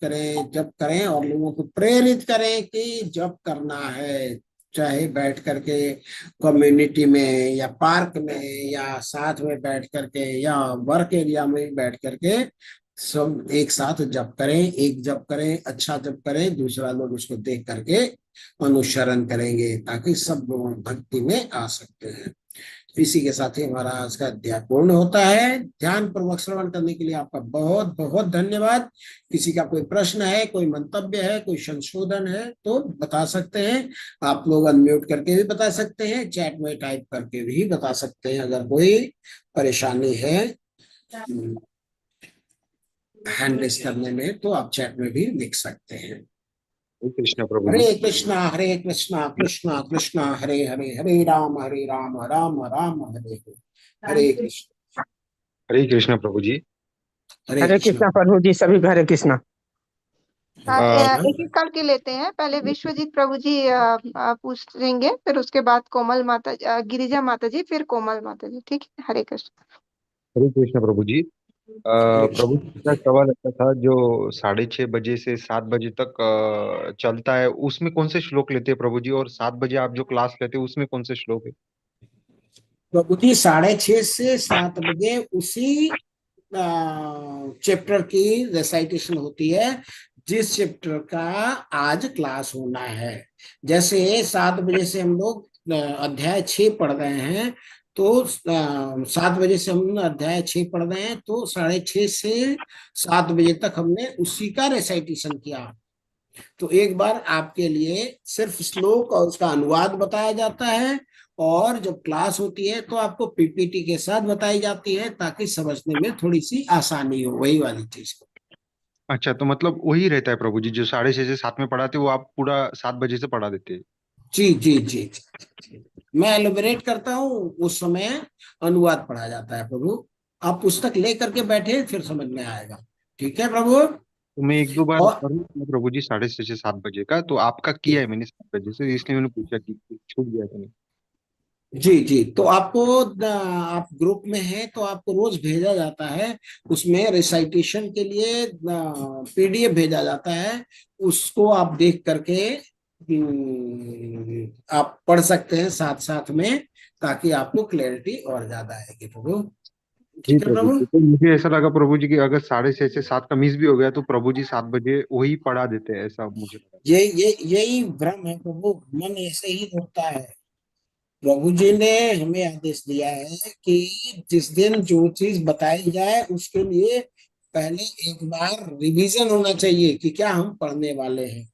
करें और लोगों को प्रेरित करें कि जप करना है। चाहे बैठ करके कम्युनिटी में या पार्क में या साथ में बैठ करके या वर्क एरिया में बैठ करके सब एक साथ जप करें। एक जप करें, अच्छा जप करें, दूसरा लोग उसको देख करके अनुसरण करेंगे ताकि सब लोग भक्ति में आ सकते हैं। इसी के साथ ही हमारा आज का अध्याय पूर्ण होता है। ध्यान पूर्वक श्रवण करने के लिए आपका बहुत बहुत धन्यवाद। किसी का कोई प्रश्न है, कोई मंतव्य है, कोई संशोधन है तो बता सकते हैं। आप लोग अनम्यूट करके भी बता सकते हैं, चैट में टाइप करके भी बता सकते हैं अगर कोई परेशानी है। हैंड रेस करने में, तो आप चैट में भी लिख सकते हैं। हरे कृष्णा प्रभु जी। हरे कृष्णा कृष्णा कृष्णा हरे हरे, हरे राम राम राम हरे हरे, हरे कृष्ण। हरे कृष्णा प्रभु जी। हरे हरे कृष्णा। कृष्णा प्रभु जी, सभी को हरे कृष्णा। एक एक करके लेते हैं। पहले विश्वजीत प्रभु जी पूछ लेंगे, फिर उसके बाद कोमल माता गिरिजा माता जी, फिर कोमल माता जी। ठीक है, हरे कृष्ण। हरे कृष्णा प्रभु जी। हरे प्रभु कृष्ण। जी का सवाल ऐसा था, जो 6:30 बजे से 7 बजे तक चलता है, उसमें कौन से श्लोक लेते हैं प्रभु जी? और 7 बजे आप जो क्लास लेते हैं उसमें कौन से श्लोक है? प्रभु जी 6:30 से 7 बजे उसी चैप्टर की रेसाइटेशन होती है जिस चैप्टर का आज क्लास होना है। जैसे 7 बजे से हम लोग अध्याय 6 पढ़ रहे हैं, तो 7 बजे से हम अध्याय 6 पढ़ रहे हैं, तो 6:30 से 7 बजे तक हमने उसी का रेसाइटेशन किया। तो एक बार आपके लिए सिर्फ श्लोक और उसका अनुवाद बताया जाता है, और जब क्लास होती है तो आपको पीपीटी के साथ बताई जाती है, ताकि समझने में थोड़ी सी आसानी हो, वही वाली चीज को। अच्छा, तो मतलब वही रहता है प्रभु जी, जो 6:30 से 7 में पढ़ाते हैं वो आप पूरा 7 बजे से पढ़ा देते हैं? जी जी जी जी। मैं एलिबरेट करता हूँ, उस समय अनुवाद पढ़ा जाता है प्रभु। आप पुस्तक ले करके बैठे, फिर समझ में आएगा। ठीक है प्रभु। तो मैं एक दो बार और पढ़ लूँ प्रभु जी 6:30 से 7 बजे का, तो आपका किया है मैंने 7 बजे से, इसलिए मैंने पूछा कि छूट गया था नहीं। जी जी, तो आपको आप ग्रुप में हैं तो आपको रोज भेजा जाता है, उसमें रिसाइटेशन के लिए पीडीएफ भेजा जाता है। उसको आप देख करके आप पढ़ सकते हैं साथ साथ में, ताकि आपको क्लैरिटी और ज्यादा आएगी प्रभु। जी ठीक है प्रभु प्रभु। जी, तो मुझे ऐसा लगा प्रभु जी कि अगर 6:30 से 7 का मिस भी हो गया तो प्रभु जी 7 बजे वही पढ़ा देते हैं, ऐसा मुझे लगा। यही भ्रम है प्रभु, मन ऐसे ही होता है। प्रभु जी ने हमें आदेश दिया है कि जिस दिन जो चीज बताई जाए उसके लिए पहले एक बार रिवीजन होना चाहिए कि क्या हम पढ़ने वाले हैं।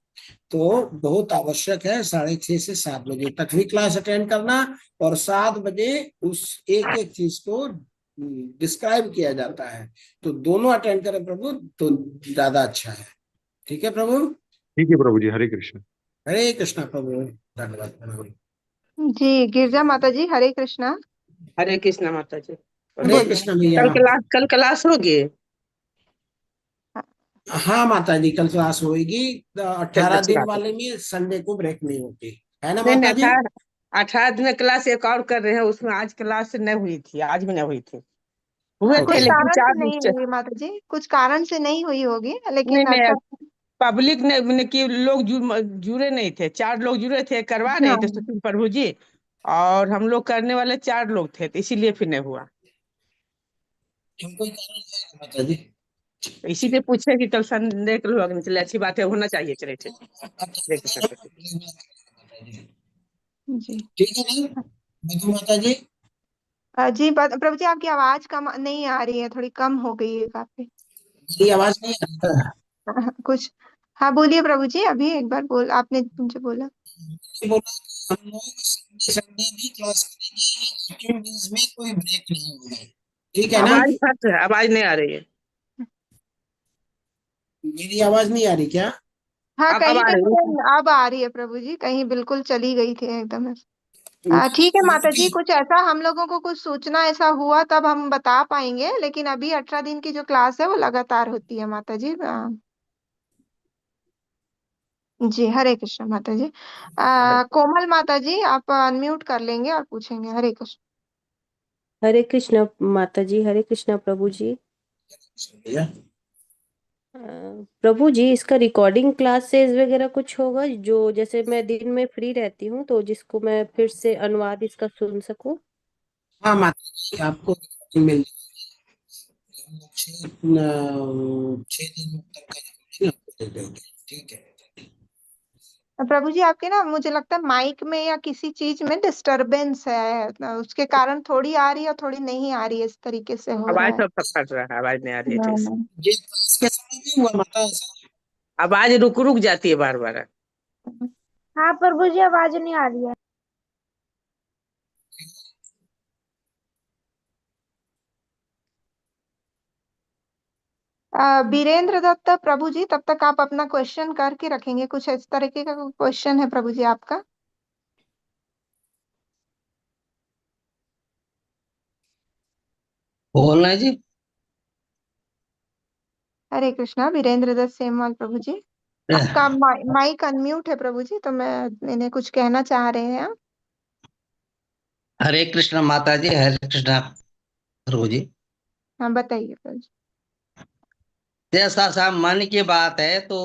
तो बहुत आवश्यक है 6:30 से 7 बजे तक भी क्लास अटेंड करना, और 7 बजे उस एक एक चीज को डिस्क्राइब किया जाता है। तो दोनों अटेंड करें प्रभु, तो ज्यादा अच्छा है। ठीक है प्रभु। ठीक है प्रभु जी, हरे कृष्ण। हरे कृष्णा प्रभु। धन्यवाद प्रभु। जी, गिरिजा माता जी, हरे कृष्णा। हरे कृष्णा माता जी। हरे बोलिए। कृष्णा भैया। कल क्लास होगी? हाँ माता जी, कल क्लास होगी। चलिए, 18 अच्छी दिन बात है। वाले में संडे को ब्रेक नहीं होती है ना नहीं नहीं, माता जी? 18 दिन क्लास एक और कर रहे हैं, उसमें आज क्लास नहीं हुई थी, आज भी नहीं हुई थी। हुए थे कुछ ओके। लेकिन कारण से चार नहीं लोग। हुई माता जी, कुछ कारण से नहीं हुई होगी, नहीं लेकिन नहीं, अच्छा। पब्लिक ने कि लोग जुड़े नहीं थे, 4 लोग जुड़े थे, करवा रहे हाँ, थे सुशील प्रभु जी। और हम लोग करने वाले 4 लोग थे, तो इसीलिए फिर नहीं हुआ। क्यों, कोई कारण है माता जी? तो इसीलिए पूछे कि कल संडे को होगा। चले, अच्छी बात है, होना चाहिए। चले, ठीक। देखिए सर। जी। ठीक है ना मधु माता जी? जी, प्रभु जी, आपकी आवाज कम नहीं आ रही है, थोड़ी कम हो गई है काफी। मेरी आवाज नहीं आ रही है? कुछ। हाँ, बोलिए प्रभु जी, अभी एक बार बोल, आपने मुझे बोला। मैंने बोला कि हम लोग संडे संडे भी क्लास करेंगे, 18 डेज में कोई ब्रेक नहीं होगा। ठीक है ना? आवाज फट है, आवाज नहीं आ रही है। मेरी आवाज नहीं आ रही क्या? हाँ, अब कहीं आ रही है। कहीं अब आ रही है प्रभु जी, कहीं बिल्कुल चली गई थी एकदम। ठीक है माता जी, क्योंकि कुछ ऐसा हम लोगों को कुछ सूचना ऐसा हुआ तब हम बता पाएंगे, लेकिन अभी 18 दिन की जो क्लास है वो लगातार होती है माता जी। जी, हरे कृष्ण माता जी। कोमल माता जी, आप अनम्यूट कर लेंगे और पूछेंगे। हरे कृष्ण। हरे कृष्णा माता जी, हरे कृष्णा प्रभु जी। भैया अ, प्रभु जी, इसका रिकॉर्डिंग क्लासेस वगैरह कुछ होगा, जो जैसे मैं दिन में फ्री रहती हूँ तो जिसको मैं फिर से अनुवाद इसका सुन सकूं? हाँ माता जी, आपको मिल जाएगी। हम लोग 6 दिन तक का recording आपको दे देंगे। ठीक है। प्रभु जी, आपके ना मुझे लगता है माइक में या किसी चीज में डिस्टरबेंस है, उसके कारण थोड़ी आ रही है और थोड़ी नहीं आ रही है, इस तरीके से हो रहा आवाज है। सब फट रहा है, आवाज नहीं आ रही है ठीक से। ये क्लास के समय भी हुआ माता ऐसा? आवाज रुक रुक जाती है बार बार। हाँ प्रभु जी, आवाज नहीं आ रही है। वीरेंद्र दत्त प्रभु जी, तब तक आप अपना क्वेश्चन करके रखेंगे। कुछ इस तरीके का क्वेश्चन है प्रभु जी आपका? बोलना है जी। हरे कृष्णा वीरेंद्र दत्त सेमवाल प्रभु जी, आपका माइक अनम्यूट है प्रभु जी, तो मैंने कुछ कहना चाह रहे हैं आप? हरे कृष्ण माता जी, हरे कृष्णा प्रभु जी। हाँ बताइए प्रभु जी। जैसा सा मन की बात है तो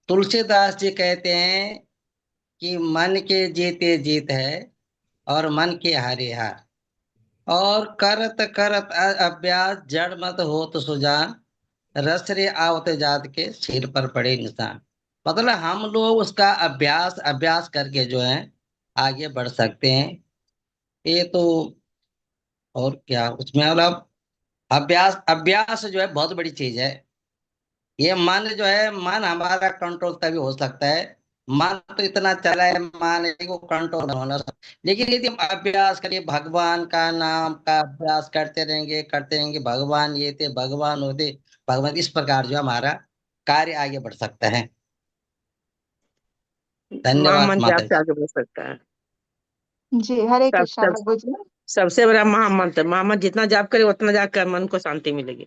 तुलसीदास जी कहते हैं कि मन के जीते जीत है और मन के हारे हार, और करत करत अभ्यास जड़ मत हो तो सुजान, रस रे आवत जात के सिर पर पड़े निशान। मतलब हम लोग उसका अभ्यास अभ्यास करके जो है आगे बढ़ सकते हैं। ये तो और क्या उसमें मतलब अभ्यास अभ्यास जो है बहुत बड़ी चीज है। ये मन जो है, मन हमारा कंट्रोल तभी हो सकता है। मन तो इतना चला है, मान को कंट्रोल होना, लेकिन यदि हम अभ्यास करिए, भगवान का नाम का अभ्यास करते रहेंगे, भगवान ये थे, भगवान होते, भगवान, इस प्रकार जो हमारा कार्य आगे बढ़ सकता है। धन्यवाद महामंत्र माता आपसे जी। आगे बढ़ सकता है। जी हरे सब कृष्णा सब प्रभु जी। सबसे बड़ा महामंत्र, महामंत्र जितना जाप करे उतना जाकर मन को शांति मिलेगी।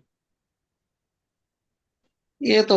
ये तो